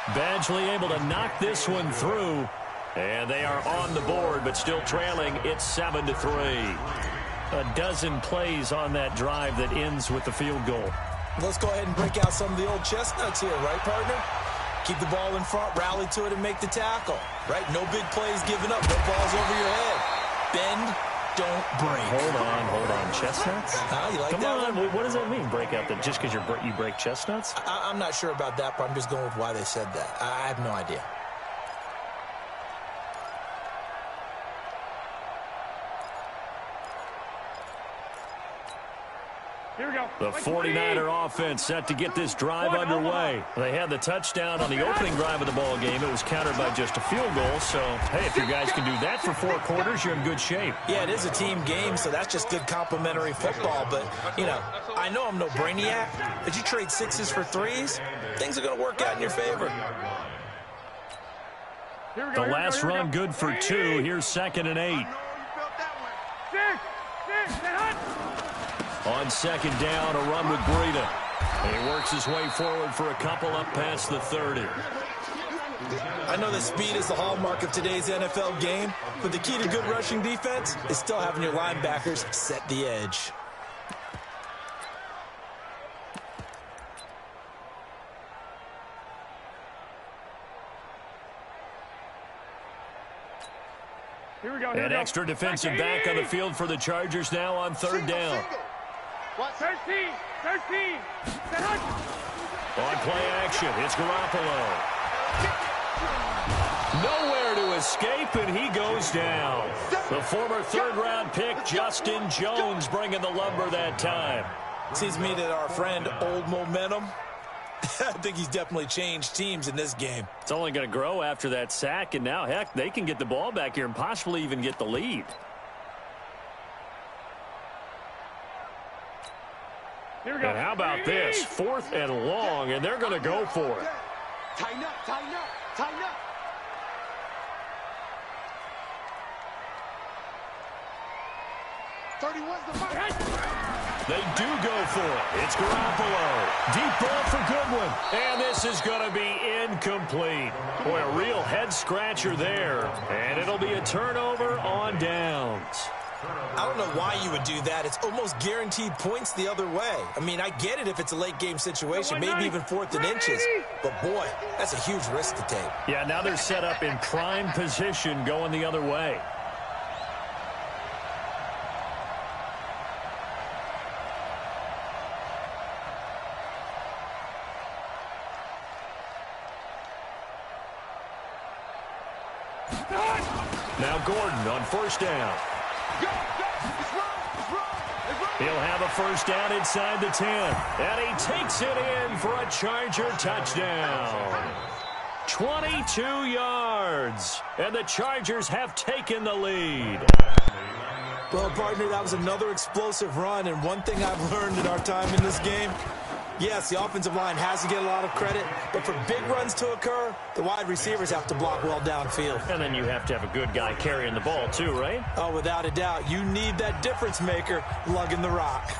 Badgley able to knock this one through. And they are on the board, but still trailing. It's 7-3. A dozen plays on that drive that ends with the field goal. Let's go ahead and break out some of the old chestnuts here, right, partner? Keep the ball in front, rally to it, and make the tackle. Right? No big plays given up. No balls over your head. Bend, don't break. Hold on. Chestnuts? You like Come that on. one? What does that mean, break out? That just because you break chestnuts? I'm not sure about that, but I'm just going with why they said that. I have no idea. The 49er offense set to get this drive underway. They had the touchdown on the opening drive of the ball game. It was countered by just a field goal. So, hey, if you guys can do that for 4 quarters, you're in good shape. Yeah, it is a team game, so that's just good complimentary football. But, you know, I know I'm no brainiac, but you trade 6s for 3s, things are going to work out in your favor. The last run good for 2. Here's 2nd and 8. On second down, a run with Breida. And he works his way forward for a couple up past the 30. I know that speed is the hallmark of today's NFL game, but the key to good rushing defense is still having your linebackers set the edge. An extra defensive back on the field for the Chargers now on third down. 13. On play action, it's Garoppolo. Nowhere to escape, and he goes down. The former third-round pick, Justin Jones, bringing the lumber that time. Seems to me that our friend, Old Momentum, I think he's definitely changed teams in this game. It's only going to grow after that sack, and now, heck, they can get the ball back here and possibly even get the lead. And how about this? 4th and long, and they're going to go for it. Tighten up. They do go for it. It's Garoppolo. Deep ball for Goodwin. And this is going to be incomplete. Boy, a real head-scratcher there. And it'll be a turnover on downs. I don't know why you would do that. It's almost guaranteed points the other way. I mean, I get it if it's a late-game situation, maybe even 4th and inches. But, boy, that's a huge risk to take. Yeah, now they're set up in prime position going the other way. Now Gordon on first down. He'll have a first down inside the 10. And he takes it in for a Charger touchdown. 22 yards. And the Chargers have taken the lead. Well, partner, that was another explosive run. And one thing I've learned in our time in this game, yes, the offensive line has to get a lot of credit, but for big runs to occur, the wide receivers have to block well downfield. And then you have to have a good guy carrying the ball too, right? Oh, without a doubt. You need that difference maker lugging the rock.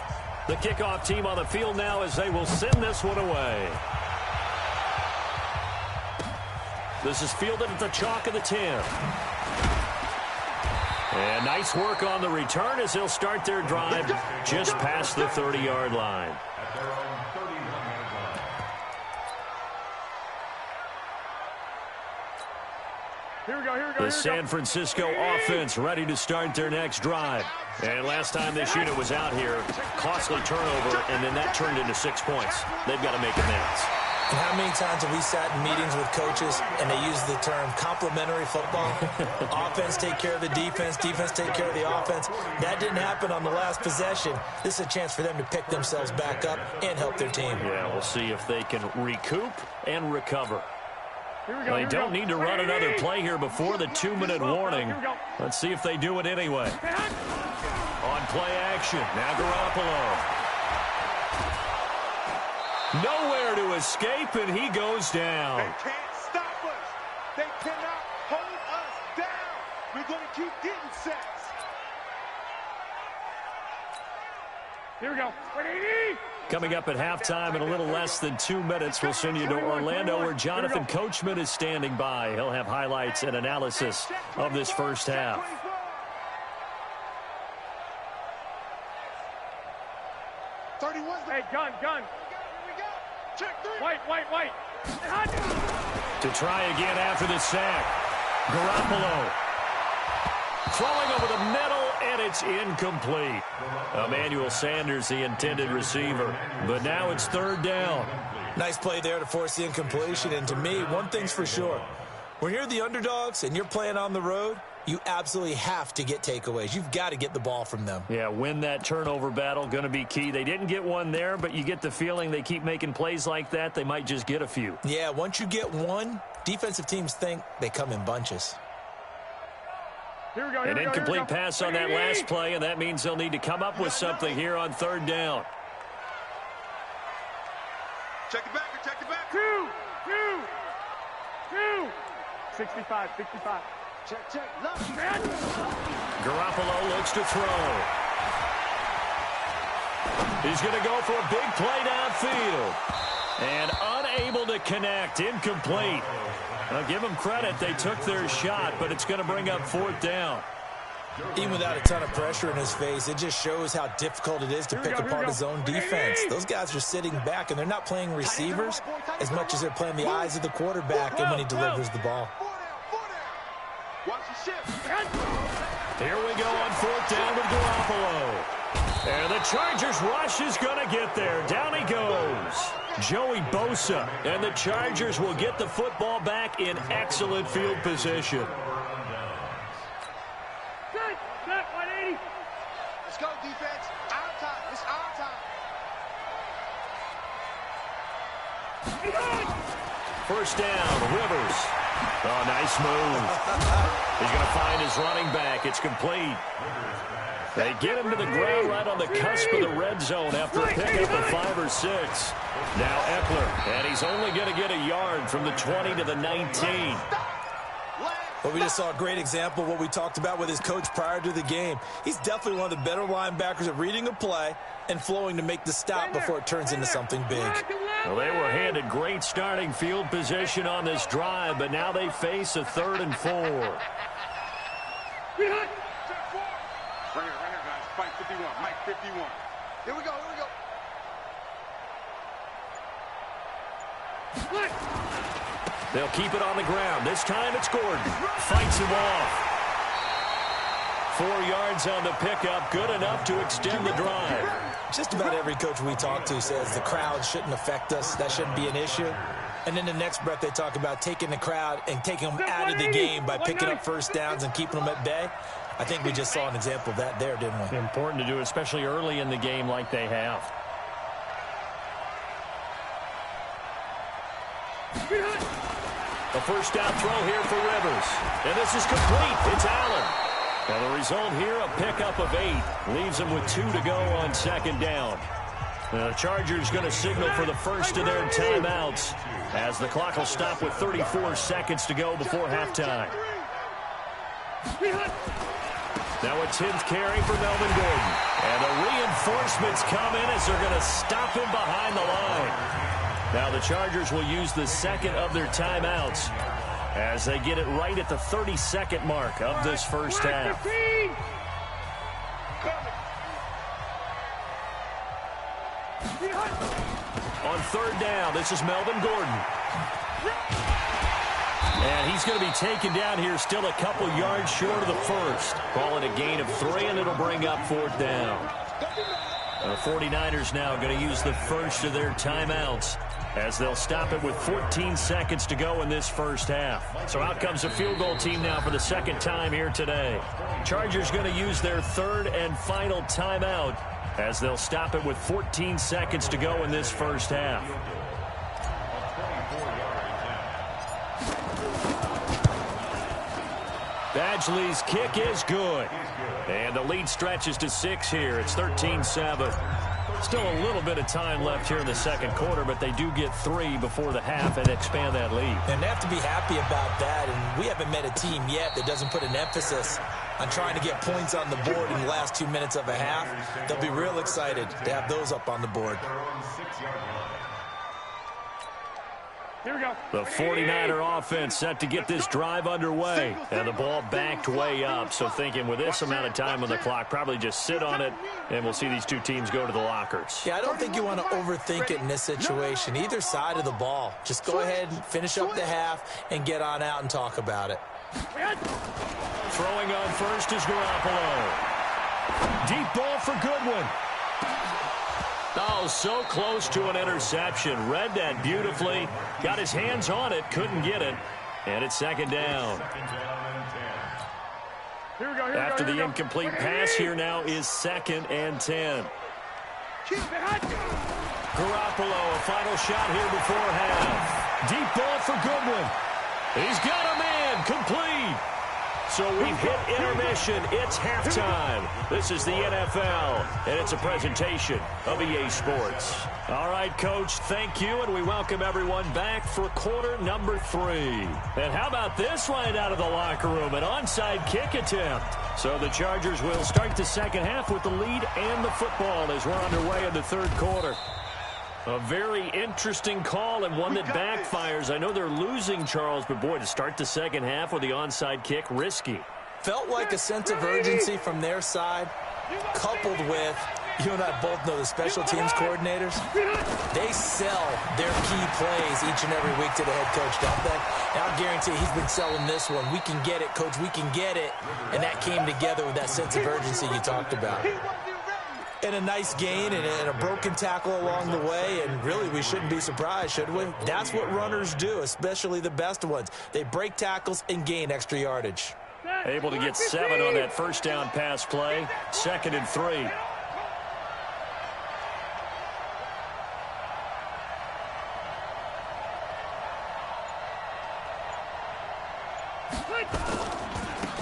The kickoff team on the field now as they will send this one away. This is fielded at the chalk of the 10. And nice work on the return as they'll start their drive just past the 30-yard line. At their own 31-yard line. Here we go. The San Francisco offense ready to start their next drive. And last time this unit was out here, costly turnover, and then that turned into 6 points. They've got to make amends. And how many times have we sat in meetings with coaches and they use the term complementary football? Offense take care of the defense, defense take care of the offense. That didn't happen on the last possession. This is a chance for them to pick themselves back up and help their team. Yeah, we'll see if they can recoup and recover. They don't need to run another play here before the 2-minute warning. Let's see if they do it anyway. On play action, now Garoppolo. Nowhere to escape, and he goes down. They can't stop us. They cannot hold us down. We're going to keep getting sacks. Here we go. 180. Coming up at halftime in a little less than 2 minutes, we'll send you to Orlando where Jonathan Coachman is standing by. He'll have highlights and analysis of this first half. 31. Hey, gun. White. To try again after the sack. Garoppolo throwing over the middle, and it's incomplete. Emmanuel Sanders, the intended receiver. But now it's 3rd down. Nice play there to force the incompletion. And to me, one thing's for sure. When you're the underdogs and you're playing on the road, you absolutely have to get takeaways. You've got to get the ball from them. Yeah, win that turnover battle, going to be key. They didn't get one there, but you get the feeling they keep making plays like that, they might just get a few. Yeah, once you get one, defensive teams think they come in bunches. An incomplete pass on that last play, and that means they'll need to come up with something here on 3rd down. Check it back. 2. 65. Check. Garoppolo looks to throw. He's going to go for a big play downfield. And unable to connect. Incomplete. Now, give them credit. They took their shot, but it's going to bring up 4th down. Even without a ton of pressure in his face, it just shows how difficult it is to pick apart his own defense. Those guys are sitting back, and they're not playing receivers as much as they're playing the eyes of the quarterback and when he delivers the ball. Here we go on 4th down with Garoppolo. And the Chargers rush is going to get there. Down he goes. Joey Bosa. And the Chargers will get the football back in excellent field position. Set 180. Let's go, defense. Our time. It's our time. First down, Rivers. Oh, nice move. He's going to find his running back. It's complete. They get him to the ground right on the cusp of the red zone after a pickup of 5 or 6. Now Eckler, and he's only going to get a yard from the 20 to the 19. Well, we just saw a great example of what we talked about with his coach prior to the game. He's definitely one of the better linebackers at reading a play and flowing to make the stop before it turns into something big. Well, they were handed great starting field position on this drive, but now they face a 3rd and 4. 51. Mike 51. Here we go. They'll keep it on the ground. This time it's Gordon. Fights him off. 4 yards on the pickup. Good enough to extend the drive. Just about every coach we talk to says the crowd shouldn't affect us. That shouldn't be an issue. And then the next breath they talk about taking the crowd and taking them out of the game by picking up first downs and keeping them at bay. I think we just saw an example of that there, didn't we? Important to do, especially early in the game like they have. A first down throw here for Rivers. And this is complete. It's Allen. And the result here, a pickup of 8. Leaves them with 2 to go on second down. The Chargers going to signal for the first of their timeouts as the clock will stop with 34 seconds to go before halftime. Now a 10th carry for Melvin Gordon. And the reinforcements come in as they're going to stop him behind the line. Now the Chargers will use the second of their timeouts as they get it right at the 32nd mark of this first half. On third down, this is Melvin Gordon. And he's going to be taken down here still a couple yards short of the first. Ball in a gain of 3, and it'll bring up fourth down. The 49ers now going to use the first of their timeouts as they'll stop it with 14 seconds to go in this first half. So out comes the field goal team now for the second time here today. Chargers going to use their third and final timeout as they'll stop it with 14 seconds to go in this first half. Badgley's kick is good. And the lead stretches to 6 here. It's 13-7. Still a little bit of time left here in the second quarter, but they do get 3 before the half and expand that lead. And they have to be happy about that. And we haven't met a team yet that doesn't put an emphasis on trying to get points on the board in the last 2 minutes of a half. They'll be real excited to have those up on the board. Here we go. The 49er offense set to get this drive underway. And the ball backed way up. So thinking with this amount of time on the clock, probably just sit on it, and we'll see these two teams go to the lockers. Yeah, I don't think you want to overthink it in this situation. Either side of the ball. Just go ahead and finish up the half and get on out and talk about it. Throwing on first is Garoppolo. Deep ball for Goodwin. Oh, so close to an interception. Read that beautifully. Got his hands on it. Couldn't get it. And it's second down. After the incomplete pass, here now is 2nd and 10. Garoppolo, a final shot here before half. Deep ball for Goodwin. He's got a man. Complete. So we've hit intermission. It's halftime. This is the NFL, and it's a presentation of EA Sports. All right, Coach, thank you, and we welcome everyone back for quarter number 3. And how about this right out of the locker room, an onside kick attempt. So the Chargers will start the second half with the lead and the football as we're underway in the third quarter. A very interesting call and one that backfires. I know they're losing, Charles, but boy, to start the second half with the onside kick, risky. Felt like a sense of urgency from their side, coupled with, you and I both know the special teams coordinators, they sell their key plays each and every week to the head coach, don't they? And I'll guarantee he's been selling this one. We can get it, Coach, we can get it. And that came together with that sense of urgency you talked about. And a nice gain and a broken tackle along the way, and really we shouldn't be surprised, should we? That's what runners do, especially the best ones. They break tackles and gain extra yardage. Able to get 7 on that first down pass play. 2nd and 3.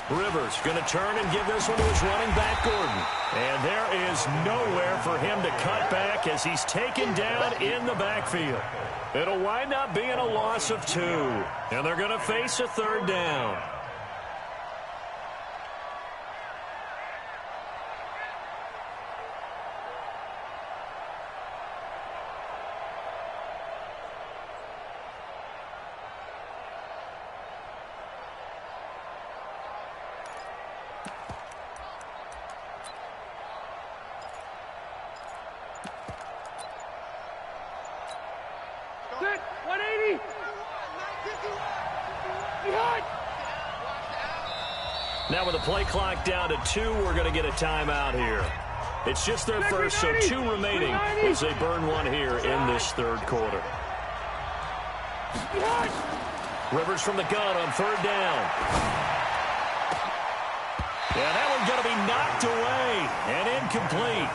Rivers going to turn and give this one to his running back, Gordon. And there is nowhere for him to cut back as he's taken down in the backfield. It'll wind up being a loss of 2. And they're going to face a third down. Now with the play clock down to 2, we're going to get a timeout here. It's just their first, so 2 remaining as they burn one here in this third quarter. Rivers from the gun on 3rd down. Yeah, that one's going to be knocked away and incomplete.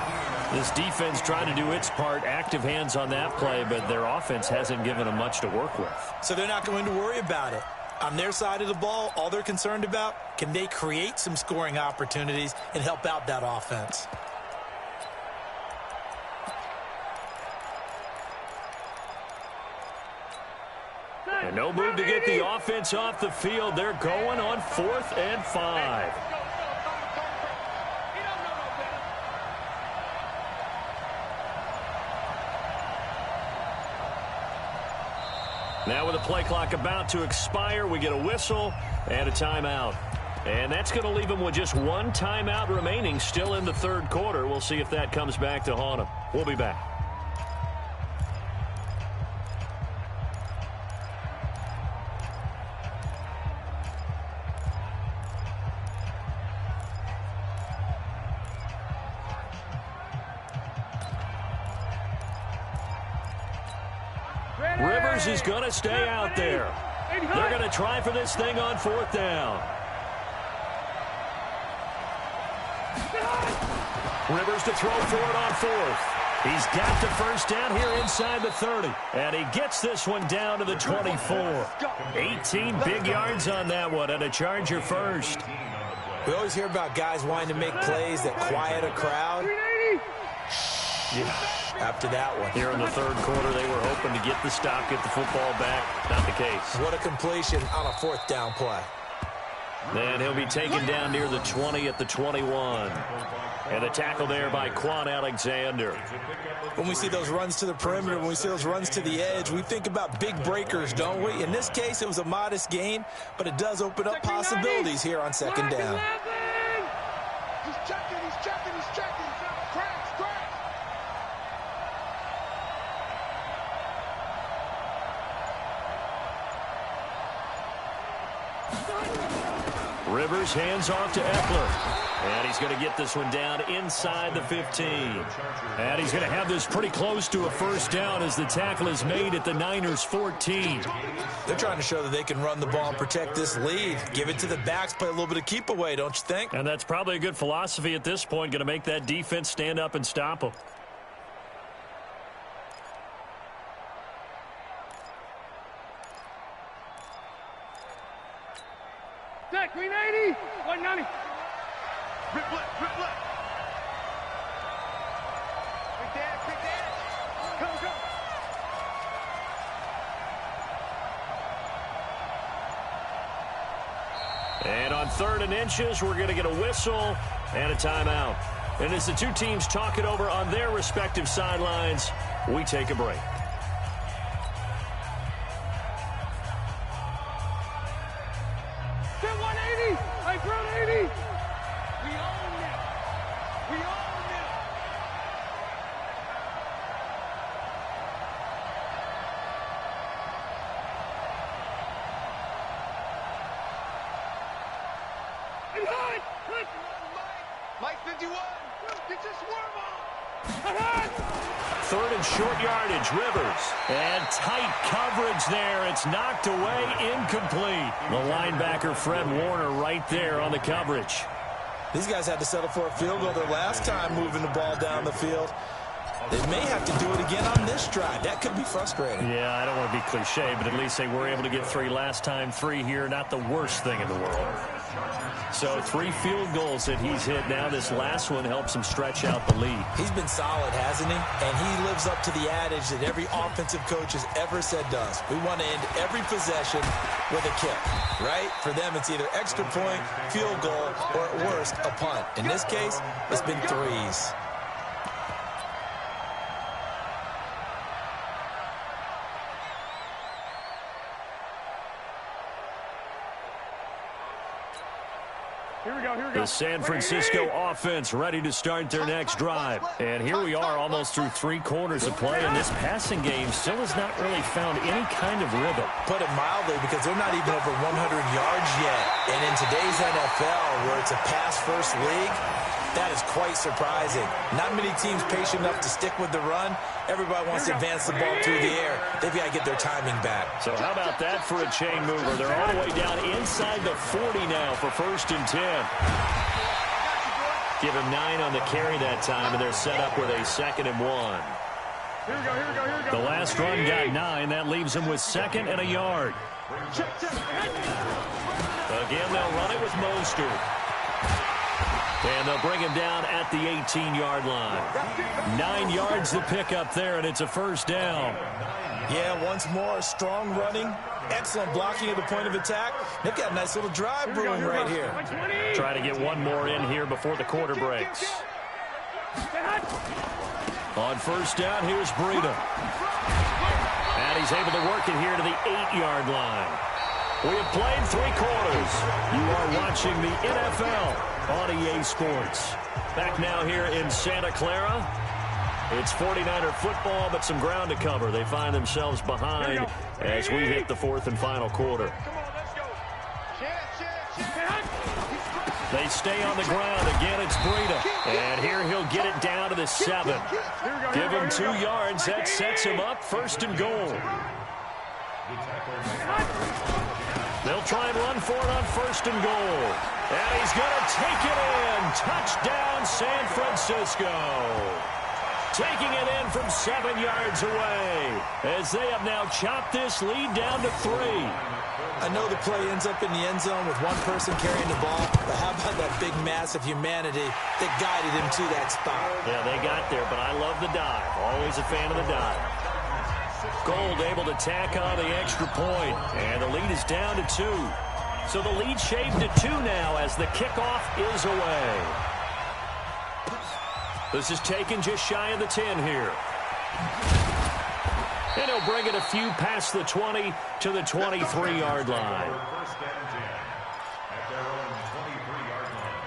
This defense trying to do its part, active hands on that play, but their offense hasn't given them much to work with. So they're not going to worry about it. On their side of the ball, all they're concerned about, can they create some scoring opportunities and help out that offense? And no move to get the offense off the field. They're going on 4th and 5. Now with the play clock about to expire, we get a whistle and a timeout. And that's going to leave them with just 1 timeout remaining still in the third quarter. We'll see if that comes back to haunt them. We'll be back. Rivers is going to stay out there. They're going to try for this thing on 4th down. Rivers to throw for it on 4th. He's got the first down here inside the 30. And he gets this one down to the 24. 18 big yards on that one, and a Charger first. We always hear about guys wanting to make plays that quiet a crowd. Yeah, after that one. Here in the third quarter, they were hoping to get the stop, get the football back. Not the case. What a completion on a 4th down play. Then he'll be taken down near the 20 at the 21. And a tackle there by Quan Alexander. When we see those runs to the perimeter, when we see those runs to the edge, we think about big breakers, don't we? In this case, it was a modest gain, but it does open up possibilities here on 2nd down. He's checking, he's checking, he's checking. Cracks, cracks. Rivers hands off to Eckler. And he's going to get this one down inside the 15. And he's going to have this pretty close to a first down as the tackle is made at the Niners' 14. They're trying to show that they can run the ball and protect this lead. Give it to the backs, play a little bit of keep away, don't you think? And that's probably a good philosophy at this point, going to make that defense stand up and stop them. Deck, 380, 190. Rip left, rip left. Big dash, big dash. Come, come. And on 3rd and inches, we're going to get a whistle and a timeout. And as the two teams talk it over on their respective sidelines, we take a break. Get 180. I brought 80. We own it. We own it. And hard. Mike 51. Get your swerve on. 3rd and short yardage, Rivers. And tight coverage there. It's knocked away, incomplete. The linebacker, Fred Warner, right there on the coverage. These guys had to settle for a field goal their last time moving the ball down the field. They may have to do it again on this drive. That could be frustrating. Yeah, I don't want to be cliche, but at least they were able to get 3 last time. 3 here, not the worst thing in the world. So 3 field goals that he's hit now. This last one helps him stretch out the lead. He's been solid, hasn't he? And he lives up to the adage that every offensive coach has ever said to us. We want to end every possession with a kick, right? For them, it's either extra point, field goal, or at worst, a punt. In this case, it's been 3s. The San Francisco offense ready to start their next drive. And here we are almost through 3 quarters of play, and this passing game still has not really found any kind of rhythm. Put it mildly, because they're not even over 100 yards yet. And in today's NFL, where it's a pass-first league, that is quite surprising. Not many teams patient enough to stick with the run. Everybody wants to advance the ball through the air. They've got to get their timing back. So how about that for a chain mover? They're all the way down inside the 40 now for 1st and 10. Give him 9 on the carry that time, and they're set up with a 2nd and 1. The last run got 9. That leaves him with 2nd and a yard. Again, they'll run it with Mostert. And they'll bring him down at the 18-yard line. 9 yards the pickup there, and it's a 1st down. Yeah, once more, strong running, excellent blocking at the point of attack. They've got a nice little drive brewing right here. Try to get one more in here before the quarter breaks. On 1st down, here's Breida. And he's able to work it here to the 8-yard line. We have played 3 quarters. You are watching the NFL on EA Sports. Back now here in Santa Clara. It's 49er football, but some ground to cover. They find themselves behind as we hit the 4th and final quarter. They stay on the ground. Again, it's Breida. And here he'll get it down to the 7. Give him 2 yards. That sets him up 1st and goal. They'll try and run for it on 1st and goal. And he's going to take it in. Touchdown, San Francisco. Taking it in from 7 yards away as they have now chopped this lead down to 3. I know the play ends up in the end zone with one person carrying the ball, but how about that big mass of humanity that guided him to that spot? Yeah, they got there, but I love the dive. Always a fan of the dive. Gold able to tack on the extra point, and the lead is down to 2. So the lead shaved to 2 now as the kickoff is away. This is taken just shy of the 10 here. And he'll bring it a few past the 20 to the 23-yard line. 1st and 10 at their own 23-yard line.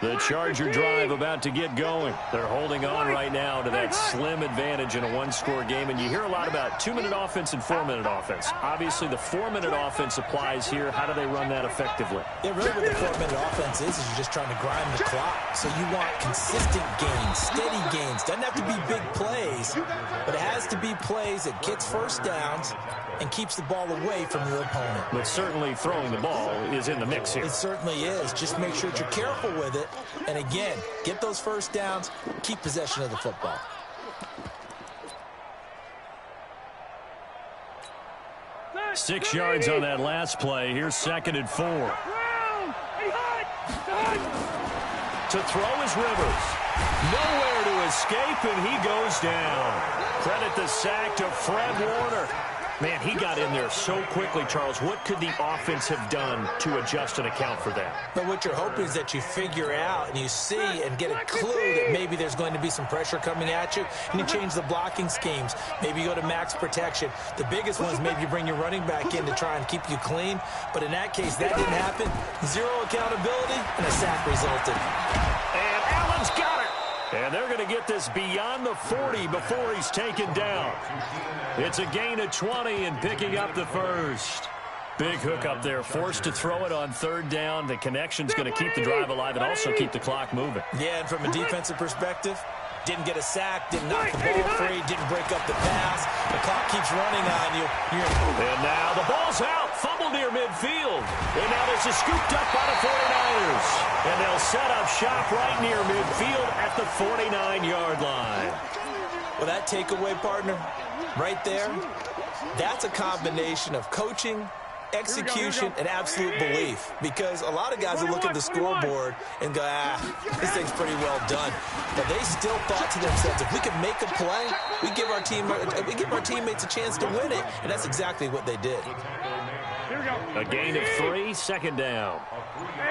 The Charger drive about to get going. They're holding on right now to that slim advantage in a 1-score game. And you hear a lot about 2-minute offense and 4-minute offense. Obviously, the 4-minute offense applies here. How do they run that effectively? Yeah, really what the 4-minute offense is you're just trying to grind the clock. So you want consistent gains, steady gains. Doesn't have to be big plays, but it has to be plays that gets 1st downs and keeps the ball away from your opponent. But certainly throwing the ball is in the mix here. It certainly is. Just make sure that you're careful with it. And again, get those 1st downs, keep possession of the football. Six yards on that last play. Here's 2nd and 4. To throw is Rivers. Nowhere to escape, and he goes down. Credit the sack to Fred Warner. Man, he got in there so quickly, Charles. What could the offense have done to adjust and account for that? But what you're hoping is that you figure out and you see and get a clue that maybe there's going to be some pressure coming at you, and you change the blocking schemes. Maybe you go to max protection. The biggest one is maybe you bring your running back in to try and keep you clean. But in that case, that didn't happen. 0 accountability, and a sack resulted. And Allen's got it. And they're going to get this beyond the 40 before he's taken down. It's a gain of 20 and picking up the 1st. Big hook up there, forced to throw it on 3rd down. The connection's going to keep the drive alive and also keep the clock moving. Yeah, and from a defensive perspective, didn't get a sack, didn't knock the ball free, didn't break up the pass. The clock keeps running on you. And now the ball's out. Fumble near midfield. And now this is scooped up by the 49ers. And they'll set up shop right near midfield at the 49-yard line. Well, that takeaway, partner, right there, that's a combination of coaching, execution, and absolute belief. Because a lot of guys will look at the scoreboard and go, this thing's pretty well done. But they still thought to themselves, if we can make a play, we give our teammates a chance to win it. And that's exactly what they did. A gain of 3, 2nd down.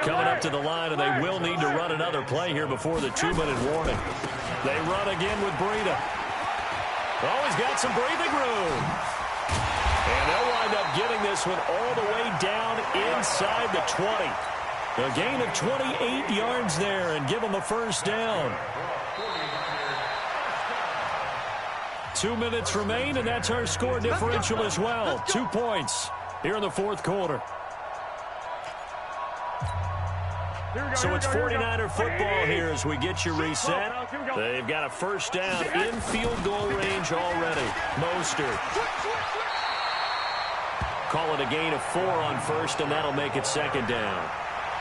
Coming up to the line, and they will need to run another play here before the 2-minute warning. They run again with Breida. Oh, he's got some breathing room. And they'll wind up getting this one all the way down inside the 20. A gain of 28 yards there and give them a first down. 2 minutes remain, and that's our score differential as well. 2 points here in the fourth quarter. So it's 49er football here as we get you reset. They've got a first down in field goal range already. Mostert. Call it a gain of 4 on first, and that'll make it second down.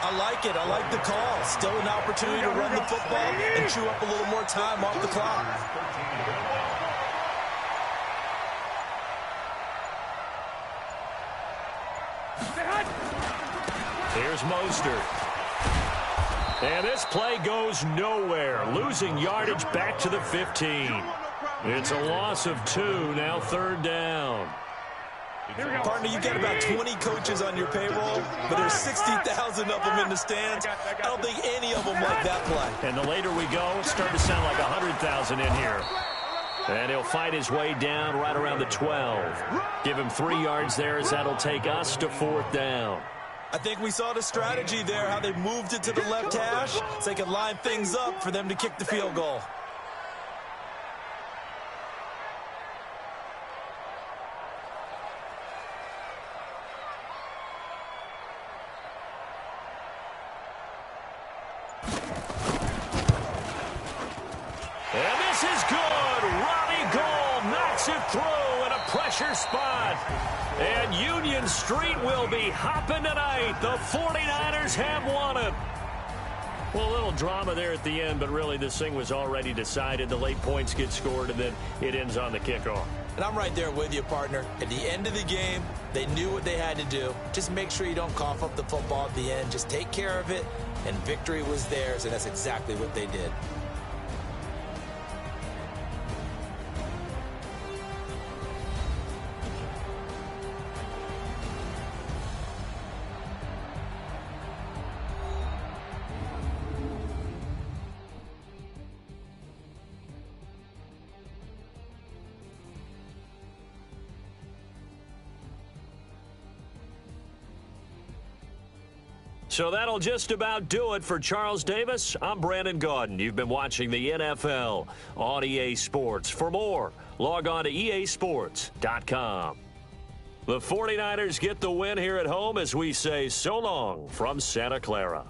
I like it. I like the call. Still an opportunity to run the football and chew up a little more time off the clock. Here's Mostert. And this play goes nowhere, losing yardage back to the 15. It's a loss of 2, now third down. Partner, you got about 20 coaches on your payroll, but there's 60,000 of them in the stands. I don't think any of them like that play. And the later we go, it's starting to sound like 100,000 in here. And he'll fight his way down right around the 12. Give him 3 yards there as that'll take us to fourth down. I think we saw the strategy there, how they moved it to the left hash so they could line things up for them to kick the field goal. And this is good. Ronnie Gold knocks it through in a pressure spot. And Union Street will be hopping tonight. The 49ers have won it. Well, a little drama there at the end, but really this thing was already decided. The late points get scored, and then it ends on the kickoff. And I'm right there with you, partner. At the end of the game, they knew what they had to do. Just make sure you don't cough up the football at the end. Just take care of it, and victory was theirs, and that's exactly what they did. So that'll just about do it for Charles Davis. I'm Brandon Gaudin. You've been watching the NFL on EA Sports. For more, log on to easports.com. The 49ers get the win here at home as we say so long from Santa Clara.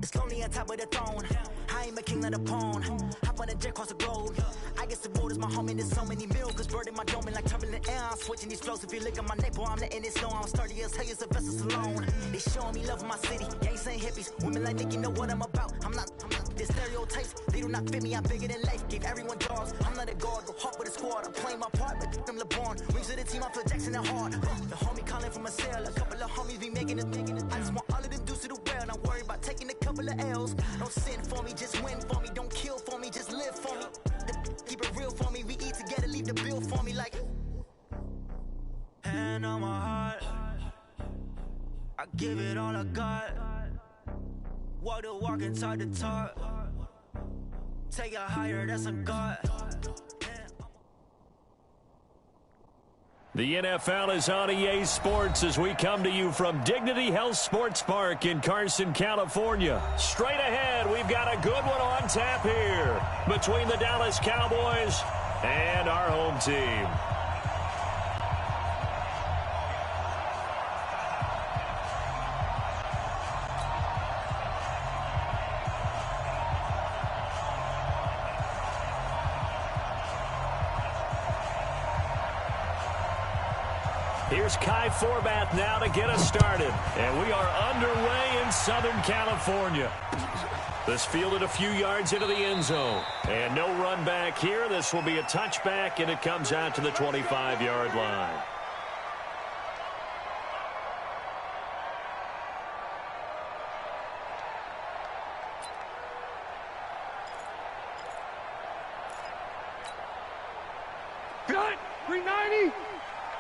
It's lonely on top of the throne. I ain't a king of the pawn. Hop on a jet across the globe. I guess the road is my home and there's so many milkers burning my dome like turbulent air. I'm switching these flows. If you look at my neck, boy, I'm letting it slow. I'm sturdy as hell as a vessel alone. They showing me love in my city. Gangs ain't hippies. Women like Nick, you know what I'm about. I'm not the stereotypes. They do not fit me. I'm bigger than life. Gave everyone jobs. I'm not a guard. Go hard with a squad. I'm playing my part, but them LeBron. Rings to the team. I feel Jackson and hard. The homie calling from a cell. A couple of homies be making it. I just want all of them dudes to do well. Not worry about taking a couple of L's. Don't sin for me, just win for me. Don't kill for me, just live for me. Keep it real for me. We eat together, leave the bill for me like. Hand on my heart, I give it all I got. Walk the walk and talk the talk. Take it higher, that's a God. The NFL is on EA Sports as we come to you from Dignity Health Sports Park in Carson, California. Straight ahead, we've got a good one on tap here between the Dallas Cowboys and our home team. Here's Kai Forbath now to get us started. And we are underway in in Southern California. This fielded a few yards into the end zone. And no run back here. This will be a touchback, and it comes out to the 25-yard line. Cut! 390!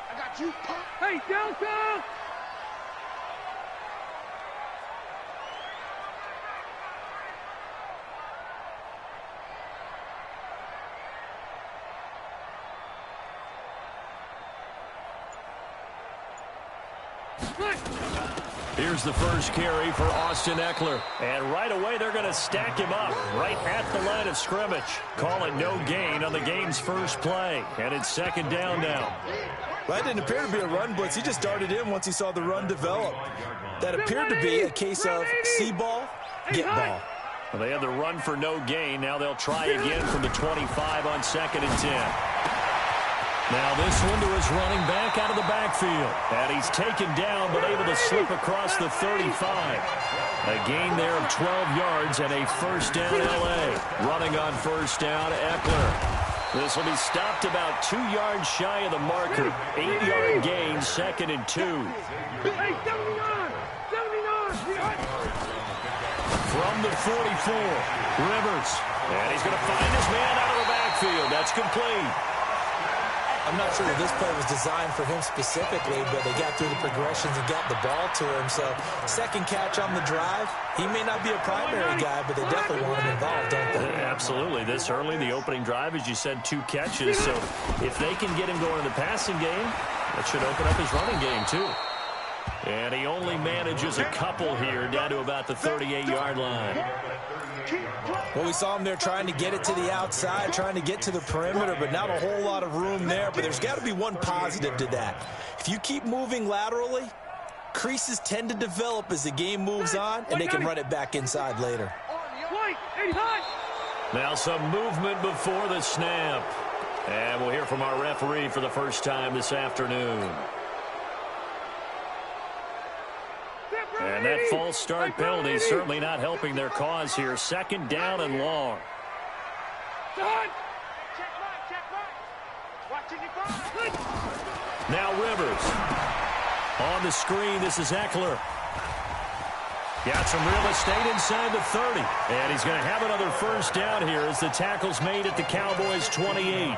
I got you. Hey, Delta! Here's the first carry for Austin Eckler. And right away, they're going to stack him up right at the line of scrimmage. Call it no gain on the game's first play. And it's second down now. Well, that didn't appear to be a run blitz. He just darted in once he saw the run develop. That appeared to be a case of see ball, get ball. Well, they had the run for no gain. Now they'll try again from the 25 on 2nd and 10. Now this one to his running back out of the backfield. And he's taken down but able to slip across the 35. A gain there of 12 yards and a first down L.A. Running on first down, Eckler. This will be stopped about 2 yards shy of the marker. 8-yard gain, 2nd and 2. Hey, 79! 79! From the 44, Rivers. And he's going to find his man out of the backfield. That's complete. I'm not sure that this play was designed for him specifically, but they got through the progressions and got the ball to him. So, second catch on the drive. He may not be a primary guy, but they definitely want him involved, don't they? Absolutely. This early, the opening drive, as you said, 2 catches. So, if they can get him going in the passing game, that should open up his running game, too. And he only manages a couple here, down to about the 38-yard line. Well, we saw him there trying to get it to the outside, trying to get to the perimeter, but not a whole lot of room there. But there's got to be one positive to that. If you keep moving laterally, creases tend to develop as the game moves on, and they can run it back inside later. Now some movement before the snap. And we'll hear from our referee for the first time this afternoon. And that false start penalty is certainly not helping their cause here. Second down and long. Now Rivers. On the screen, this is Eckler. Got some real estate inside the 30. And he's going to have another first down here as the tackle's made at the Cowboys' 28.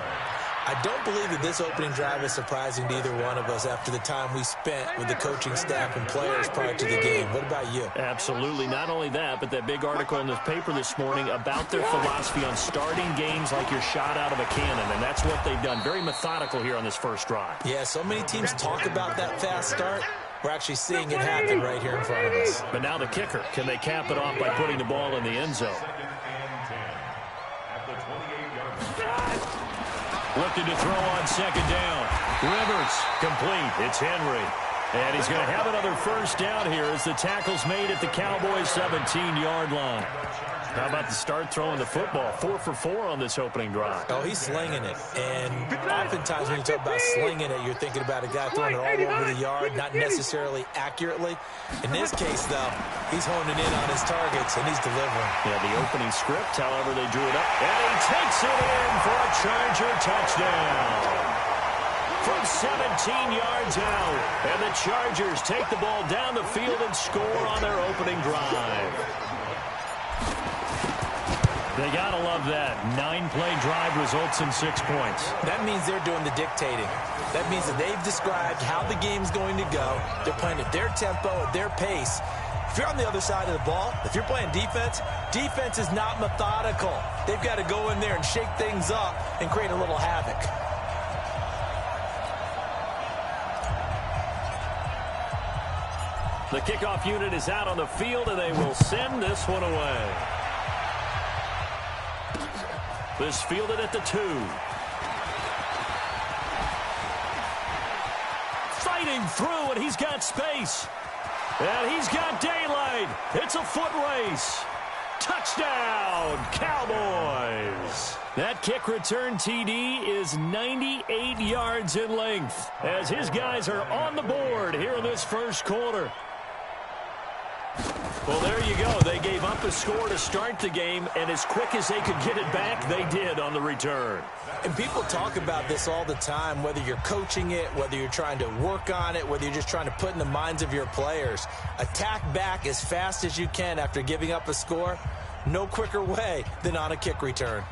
I don't believe that this opening drive is surprising to either one of us after the time we spent with the coaching staff and players prior to the game. What about you? Absolutely. Not only that, but that big article in the paper this morning about their philosophy on starting games like you're shot out of a cannon, and that's what they've done. Very methodical here on this first drive. Yeah, so many teams talk about that fast start. We're actually seeing it happen right here in front of us. But now the kicker. Can they cap it off by putting the ball in the end zone? Looking to throw on second down. Rivers, complete. It's Henry. And he's going to have another first down here as the tackle's made at the Cowboys' 17-yard line. How about the start throwing the football? 4 for 4 on this opening drive. Oh, he's slinging it. And oftentimes when you talk about slinging it, you're thinking about a guy throwing it all over the yard, not necessarily accurately. In this case, though, he's honing in on his targets, and he's delivering. Yeah, the opening script, however, they drew it up. And he takes it in for a Charger touchdown. From 17 yards out. And the Chargers take the ball down the field and score on their opening drive. They got to love that. 9-play drive results in 6 points. That means they're doing the dictating. That means that they've described how the game's going to go. They're playing at their tempo, at their pace. If you're on the other side of the ball, if you're playing defense, defense is not methodical. They've got to go in there and shake things up and create a little havoc. The kickoff unit is out on the field, and they will send this one away. This fielded at the 2. Fighting through, and he's got space. And he's got daylight. It's a foot race. Touchdown, Cowboys. That kick return TD is 98 yards in length as his guys are on the board here in this first quarter. Well, there you go. They gave up a score to start the game, and as quick as they could get it back, they did on the return. And people talk about this all the time, whether you're coaching it, whether you're trying to work on it, whether you're just trying to put in the minds of your players. Attack back as fast as you can after giving up a score. No quicker way than on a kick return.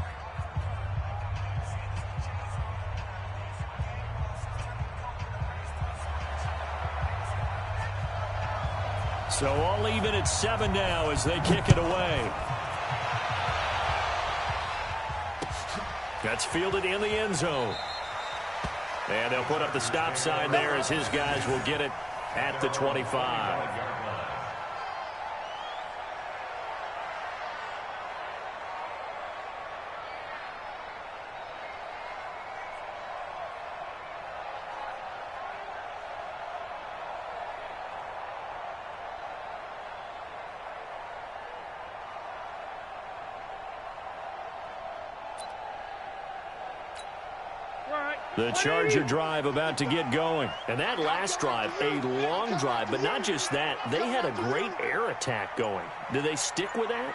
So all even at 7 now as they kick it away. That's fielded in the end zone. And they'll put up the stop sign there as his guys will get it at the 25. The Charger drive about to get going. And that last drive, a long drive, but not just that. They had a great air attack going. Do they stick with that?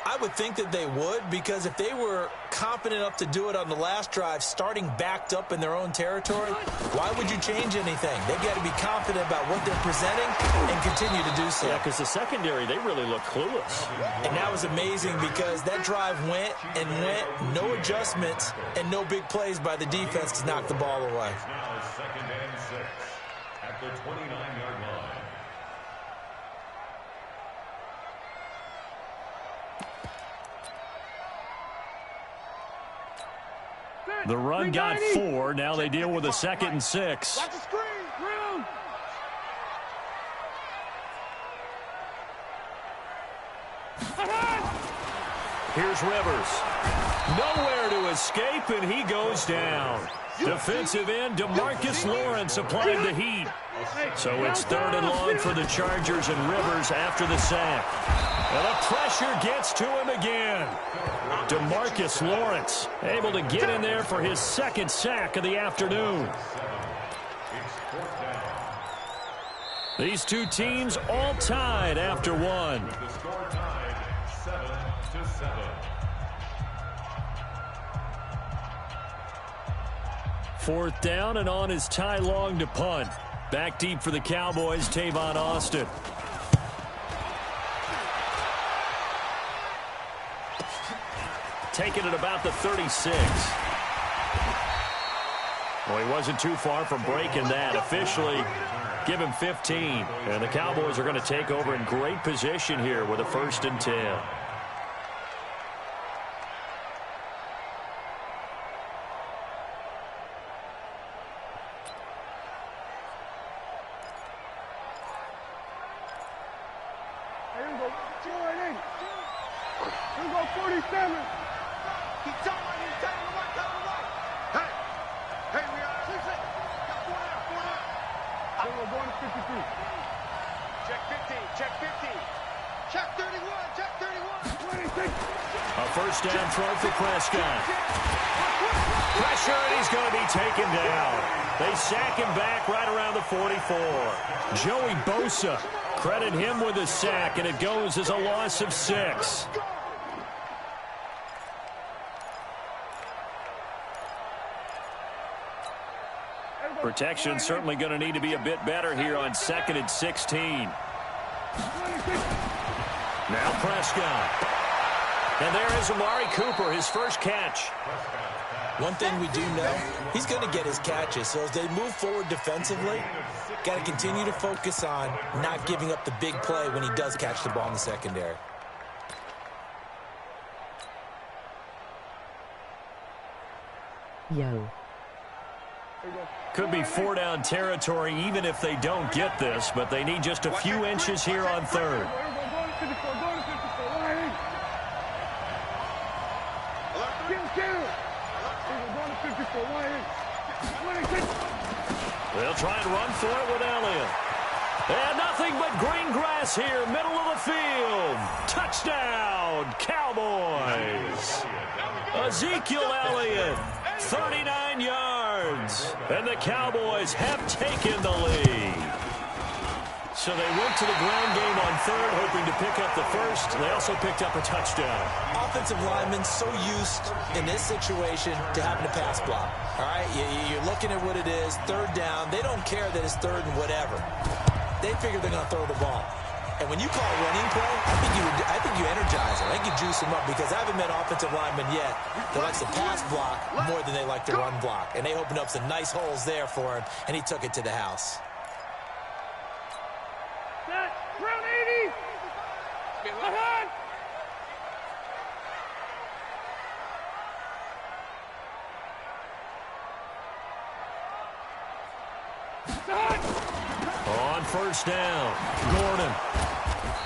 I would think that they would, because if they were confident enough to do it on the last drive, starting backed up in their own territory, why would you change anything? They've got to be confident about what they're presenting and continue to do so. Yeah, because the secondary, they really look clueless. And that was amazing because that drive went and went, no adjustments, and no big plays by the defense to knock the ball away. Now 2nd and 6 at the 29-yard line. The run got 4. Now they deal with a 2nd and 6. Watch the screen. Room. Here's Rivers. Nowhere to escape, and he goes down. Defensive end DeMarcus Lawrence applied the heat. So it's 3rd and long for the Chargers, and Rivers after the sack. And the pressure gets to him again. DeMarcus Lawrence able to get in there for his 2nd sack of the afternoon. These two teams all tied after one. The score tied 7-7. 4th down, and on is Ty Long to punt. Back deep for the Cowboys, Tavon Austin. Taking it about the 36. Well, he wasn't too far from breaking that. Officially, give him 15. And the Cowboys are going to take over in great position here with a 1st and 10. Here we go, 47. We're going to 53. Check 15, check 15. Check 31, check 31. 26. A 1st down throw for Prescott. Pressure, and he's going to be taken down. They sack him back right around the 44. Joey Bosa, credit him with a sack, and it goes as a loss of 6. Protection certainly going to need to be a bit better here on 2nd and 16. Now Prescott. And there is Amari Cooper, his first catch. One thing we do know, he's going to get his catches. So as they move forward defensively, got to continue to focus on not giving up the big play when he does catch the ball in the secondary. Yo. Could be 4-down territory even if they don't get this, but they need just a few inches here on 3rd. They'll try and run for it with Elliott. And nothing but green grass here, middle of the field. Touchdown, Cowboys. Ezekiel Elliott, 39 yards. And the Cowboys have taken the lead. So they went to the ground game on on third, hoping to pick up the first. They also picked up a touchdown. Offensive linemen so used in this situation to having to pass block. All right, you're looking at what it is, third down. They don't care that it's third and whatever. They figure they're going to throw the ball. And when you call a running play, I think you energize them. I think you juice them up, because I haven't met offensive linemen yet that likes to pass block more than they like to run block. And they opened up some nice holes there for him, and he took it to the house. Round 80. Ahead. On first down, Gordon.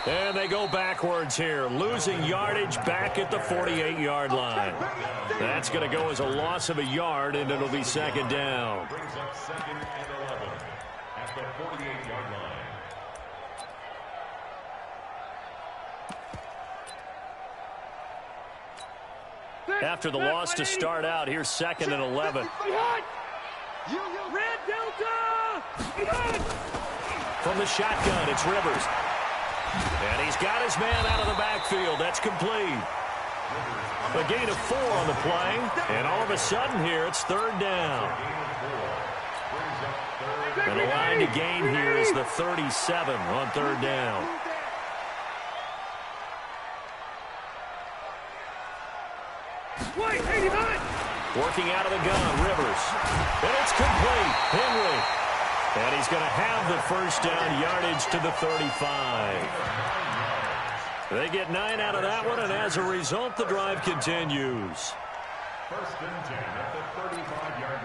And they go backwards here, losing yardage back at the 48-yard line. That's going to go as a loss of a yard, and it'll be second down. Brings up second and 11 at the 48-yard line. After the loss to start out, here's second and 11. Red Delta! From the shotgun, it's Rivers. And he's got his man out of the backfield. That's complete. A gain of 4 on the play. And all of a sudden here, it's third down. And the line to gain here is the 37 on third down. Working out of the gun, Rivers. And it's complete. Henry. And he's going to have the first down, yardage to the 35. They get 9 out of that one, and as a result, the drive continues. First and 10 at the 35-yard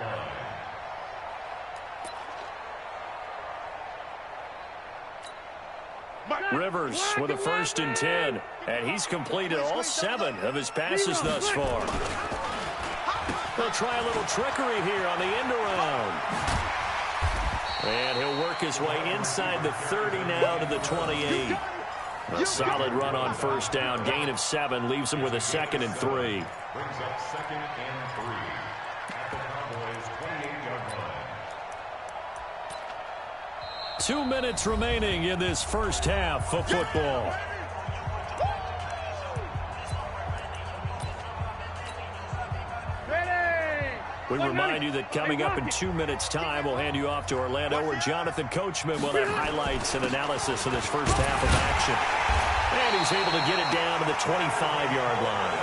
line. Rivers with a first and 10, and he's completed all 7 of his passes thus far. They'll try a little trickery here on the end around. And he'll work his way inside the 30 now to the 28. A solid run on first down. Gain of 7 leaves him with a second and 3. Brings up second and 3 at the Cowboys' 28-yard line. 2 minutes remaining in this first half of football. We remind you that coming up in 2 minutes' time, we'll hand you off to Orlando, where Jonathan Coachman will have highlights and analysis of this first half of action. And he's able to get it down to the 25-yard line.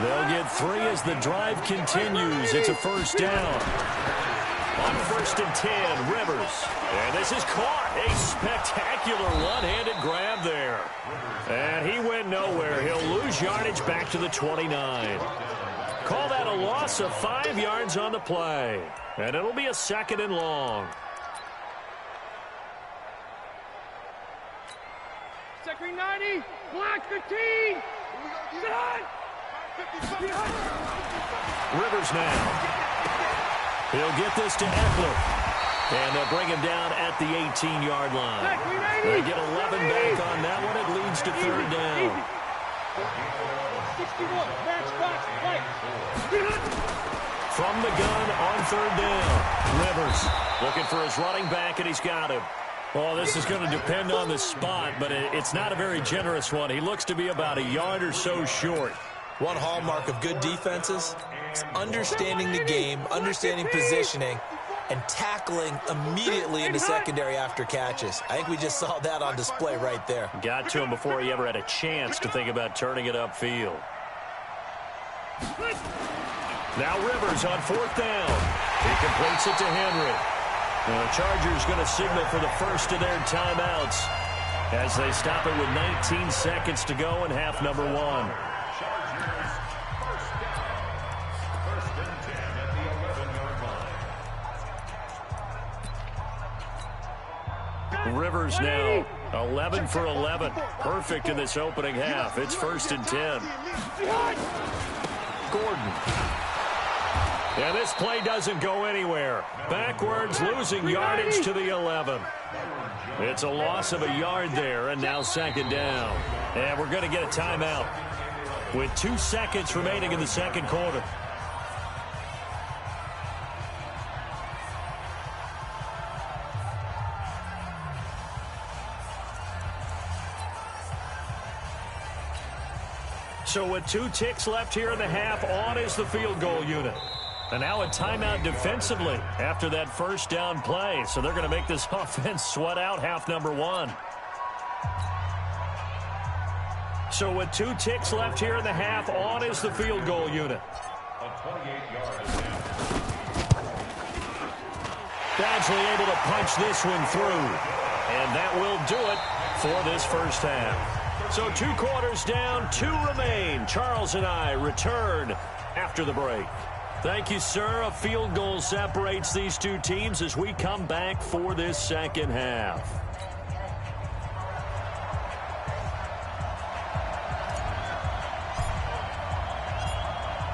They'll get 3 as the drive continues. It's a first down. On first and 10, Rivers. And this is caught. A spectacular one-handed grab there. And he went nowhere. He'll lose yardage back to the 29. Call that a loss of 5 yards on the play. And it'll be a second and long. Second 90, black 15. Rivers now. He'll get this to Eckler. And they'll bring him down at the 18-yard line. They get 11 back on that one. It leads to third down. 61, match box, right. From the gun on third down. Rivers looking for his running back, and he's got him. Oh, this is going to depend on the spot, but it's not a very generous one. He looks to be about a yard or so short. One hallmark of good defenses is understanding the game, understanding positioning, and tackling immediately in the secondary after catches. I think we just saw that on display right there. Got to him before he ever had a chance to think about turning it upfield. Now Rivers on fourth down. He completes it to Henry. And the Chargers going to signal for the first of their timeouts as they stop it with 19 seconds to go in half number 1. Chargers, first down. First and 10 at the 11-yard line. Rivers now 11 for 11. Perfect in this opening half. It's first and 10. Gordon. And this play doesn't go anywhere. Backwards, losing yardage to the 11. It's a loss of a yard there, and now second down. And we're going to get a timeout with 2 seconds remaining in the second quarter. So with 2 ticks left here in the half, on is the field goal unit. And now a timeout defensively after that first down play. So they're going to make this offense sweat out half number 1. So with 2 ticks left here in the half, on is the field goal unit. A 28-yard attempt. Badgley able to punch this one through. And that will do it for this first half. So 2 quarters down, 2 remain. Charles and I return after the break. Thank you, sir. A field goal separates these 2 teams as we come back for this second half.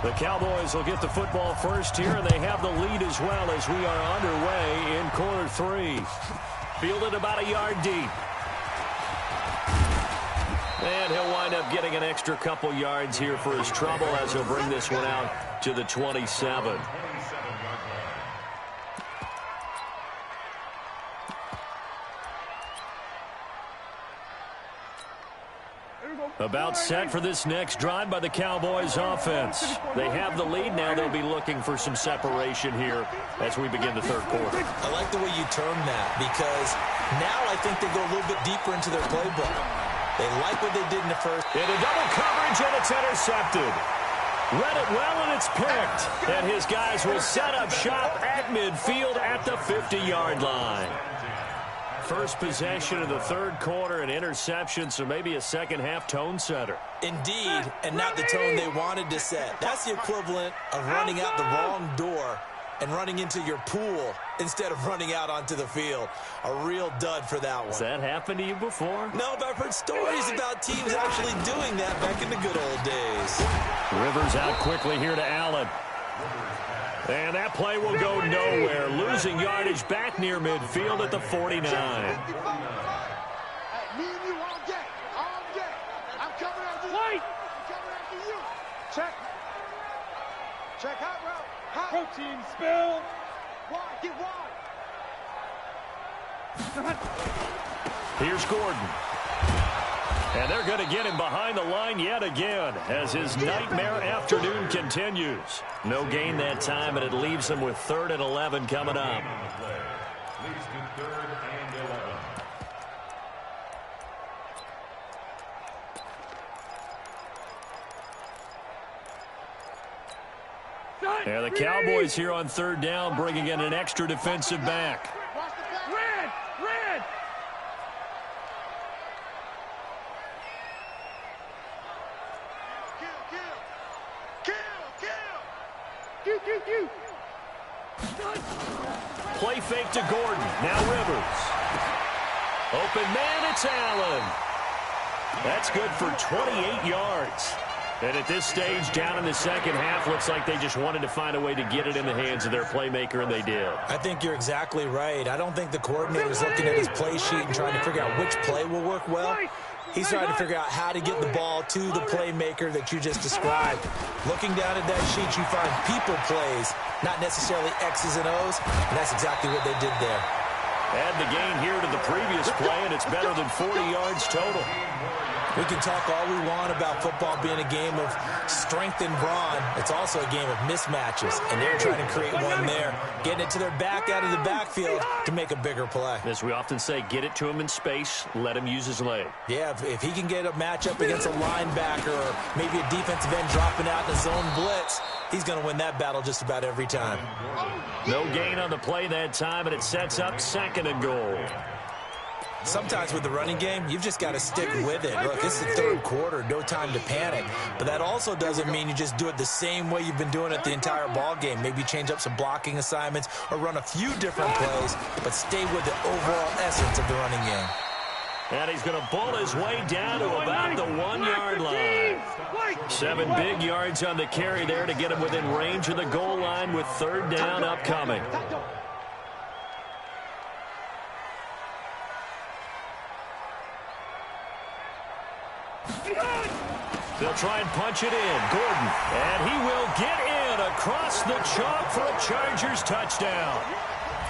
The Cowboys will get the football first here, and they have the lead as well as we are underway in quarter 3. Fielded about a yard deep. And he'll wind up getting an extra couple yards here for his trouble as he'll bring this one out to the 27. About set for this next drive by the Cowboys offense. They have the lead now. They'll be looking for some separation here as we begin the third quarter. I like the way you term that because now I think they go a little bit deeper into their playbook. They like what they did in the first. Into double coverage, and it's intercepted. Read it well, and it's picked. And his guys will set up shop at midfield at the 50-yard line. First possession of the third quarter, an interception, so maybe a second-half tone setter. Indeed, and not the tone they wanted to set. That's the equivalent of running out the wrong door and running into your pool instead of running out onto the field. A real dud for that one. Has that happened to you before? No, but I've heard stories about teams actually doing that back in the good old days. Rivers out quickly here to Allen. And that play will go nowhere. Losing yardage back near midfield at the 49. Me and you all day. All day. I'm coming after you. White. I'm coming after you. Check. Check hot route. Hot. Protein spill. Wide. Get wide. Here's Gordon. And they're going to get him behind the line yet again as his nightmare afternoon continues. No gain that time, and it leaves him with 3rd and 11 coming up. Leads to 3rd and 11. And the Cowboys here on 3rd down, bringing in an extra defensive back. Red. Red. Kill. Play fake to Gordon. Now Rivers. Open man, it's Allen. That's good for 28 yards. And at this stage, down in the second half, looks like they just wanted to find a way to get it in the hands of their playmaker, and they did. I think you're exactly right. I don't think the coordinator's looking at his play sheet and trying to figure out which play will work well. He's trying to figure out how to get the ball to the playmaker that you just described. Looking down at that sheet, you find people plays, not necessarily X's and O's, and that's exactly what they did there. Add the gain here to the previous play, and it's better than 40 yards total. We can talk all we want about football being a game of strength and brawn. It's also a game of mismatches, and they're trying to create one there, getting it to their back out of the backfield to make a bigger play. As we often say, get it to him in space, let him use his leg. Yeah, if he can get a matchup against a linebacker or maybe a defensive end dropping out in a zone blitz, he's going to win that battle just about every time. No gain on the play that time, and it sets up 2nd and goal. Sometimes with the running game, you've just got to stick with it. Look, it's the third quarter, no time to panic. But that also doesn't mean you just do it the same way you've been doing it the entire ball game. Maybe change up some blocking assignments or run a few different plays, but stay with the overall essence of the running game. And he's going to bull his way down to about the 1-yard line. 7 big yards on the carry there to get him within range of the goal line with 3rd down upcoming. They'll try and punch it in. Gordon. And he will get in across the chalk for a Chargers touchdown.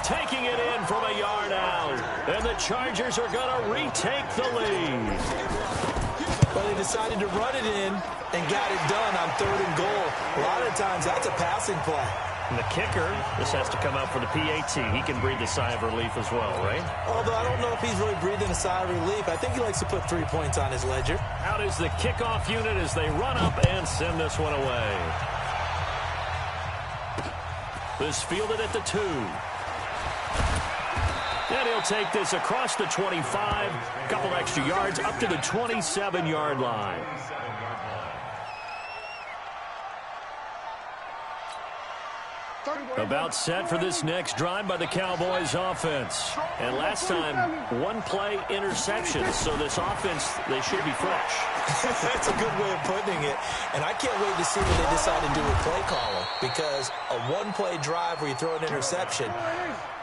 Taking it in from a yard out. And the Chargers are going to retake the lead. Well, they decided to run it in and got it done on 3rd and goal. A lot of times, that's a passing play. And the kicker, this has to come out for the PAT. He can breathe a sigh of relief as well, right? Although I don't know if he's really breathing a sigh of relief. I think he likes to put 3 points on his ledger. Out is the kickoff unit as they run up and send this one away. This fielded at the 2. And he'll take this across the 25, a couple extra yards up to the 27-yard line. About set for this next drive by the Cowboys offense. And last time, 1-play interception. So this offense, they should be fresh. That's a good way of putting it. And I can't wait to see what they decide to do with play calling. Because a 1-play drive where you throw an interception,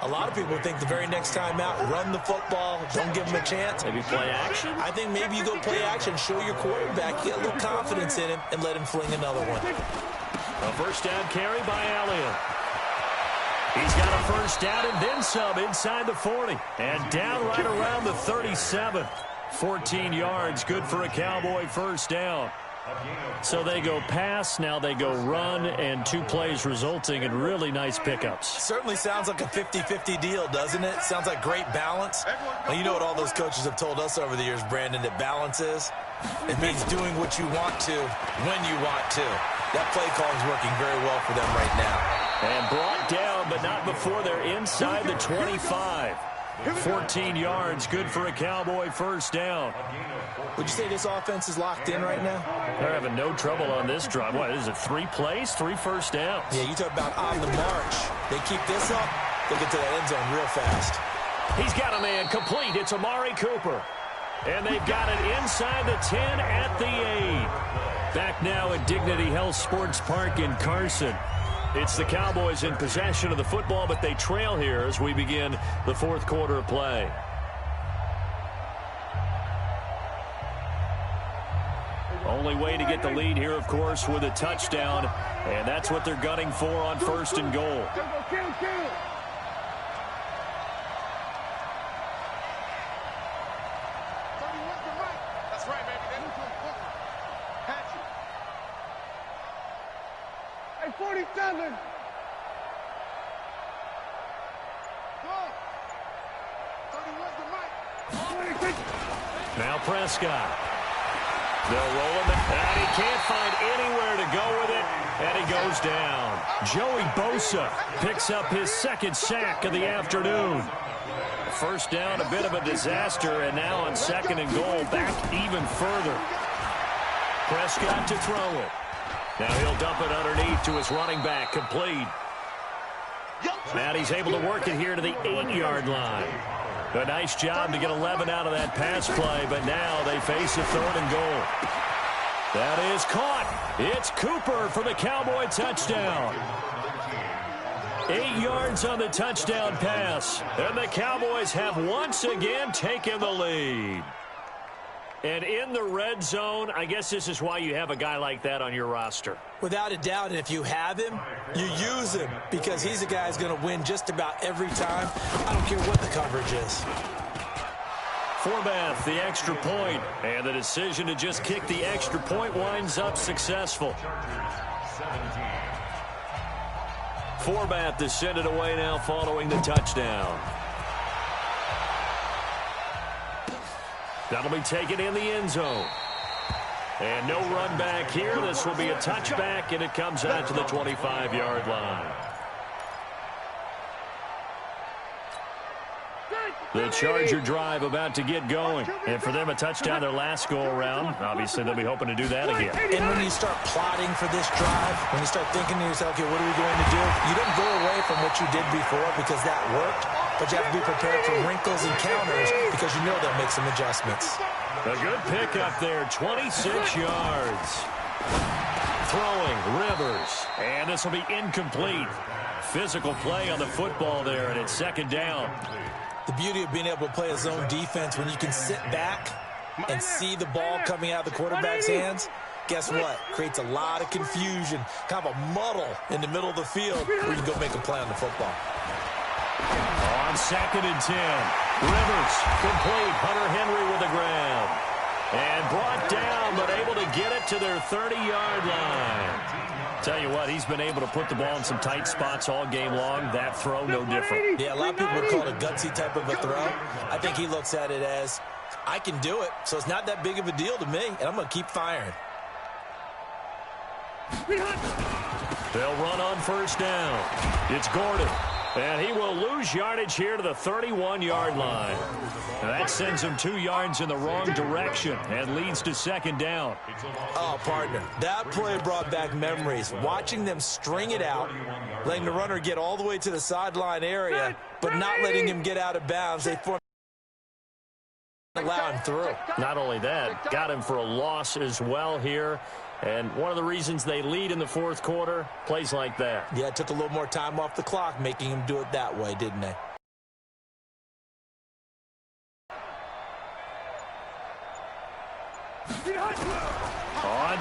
a lot of people think the very next time out, run the football, don't give them a chance. Maybe play action? I think maybe you go play action, show your quarterback, get a little confidence in him, and let him fling another one. A first down carry by Elliott. He's got a first down and then some inside the 40. And down right around the 37. 14 yards, good for a Cowboy first down. So they go pass, now they go run, and 2 plays resulting in really nice pickups. Certainly sounds like a 50-50 deal, doesn't it? Sounds like great balance. Well, you know what all those coaches have told us over the years, Brandon, that balance is? It means doing what you want to, when you want to. That play call is working very well for them right now. And brought down, but not before they're inside the 25. 14 yards, good for a Cowboy first down. Would you say this offense is locked in right now? They're having no trouble on this drive. What is it, 3 plays, 3 first downs? Yeah, you talk about on the march. They keep this up, they'll get to that end zone real fast. He's got a man complete. It's Amari Cooper. And they've got it inside the 10 at the 8. Back now at Dignity Health Sports Park in Carson. It's the Cowboys in possession of the football, but they trail here as we begin the 4th quarter of play. Only way to get the lead here, of course, with a touchdown, and that's what they're gunning for on 1st and goal. That's right, baby. Hey, 47. Now Prescott. They'll roll him, and he can't find anywhere to go with it, and he goes down. Joey Bosa picks up his 2nd sack of the afternoon. First down, a bit of a disaster, and now on 2nd and goal, back even further. Prescott to throw it. Now he'll dump it underneath to his running back, complete. And he's able to work it here to the 8-yard line. A nice job to get 11 out of that pass play, but now they face a 3rd and goal. That is caught. It's Cooper for the Cowboy touchdown. 8 yards on the touchdown pass, and the Cowboys have once again taken the lead. And in the red zone, I guess this is why you have a guy like that on your roster. Without a doubt, and if you have him, you use him because he's a guy who's going to win just about every time. I don't care what the coverage is. Forbath, the extra point, and the decision to just kick the extra point winds up successful. Forbath to send it away now following the touchdown. That'll be taken in the end zone. And no run back here. This will be a touchback, and it comes out to the 25-yard line. The Charger drive about to get going. And for them, a touchdown their last go-around. Obviously, they'll be hoping to do that again. And when you start plotting for this drive, when you start thinking to yourself, okay, what are we going to do? You don't go away from what you did before because that worked. But you have to be prepared for wrinkles and counters because you know they'll make some adjustments. A good pickup there, 26 yards. Throwing, Rivers. And this will be incomplete. Physical play on the football there, and it's 2nd down. The beauty of being able to play a zone defense when you can sit back and see the ball coming out of the quarterback's hands, guess what? Creates a lot of confusion, kind of a muddle in the middle of the field where you can go make a play on the football. On 2nd and 10. Rivers complete. Hunter Henry with a grab. And brought down, but able to get it to their 30-yard line. Tell you what, he's been able to put the ball in some tight spots all game long. That throw, no different. Yeah, a lot of people would call it a gutsy type of a throw. I think he looks at it as, I can do it, so it's not that big of a deal to me, and I'm going to keep firing. They'll run on first down. It's Gordon. And he will lose yardage here to the 31-yard line. Now that sends him 2 yards in the wrong direction and leads to second down. Oh, partner, that play brought back memories. Watching them string it out, letting the runner get all the way to the sideline area, but not letting him get out of bounds. They allow him through. Not only that, got him for a loss as well here. And one of the reasons they lead in the fourth quarter, plays like that. Yeah, it took a little more time off the clock, making him do it that way, didn't they? On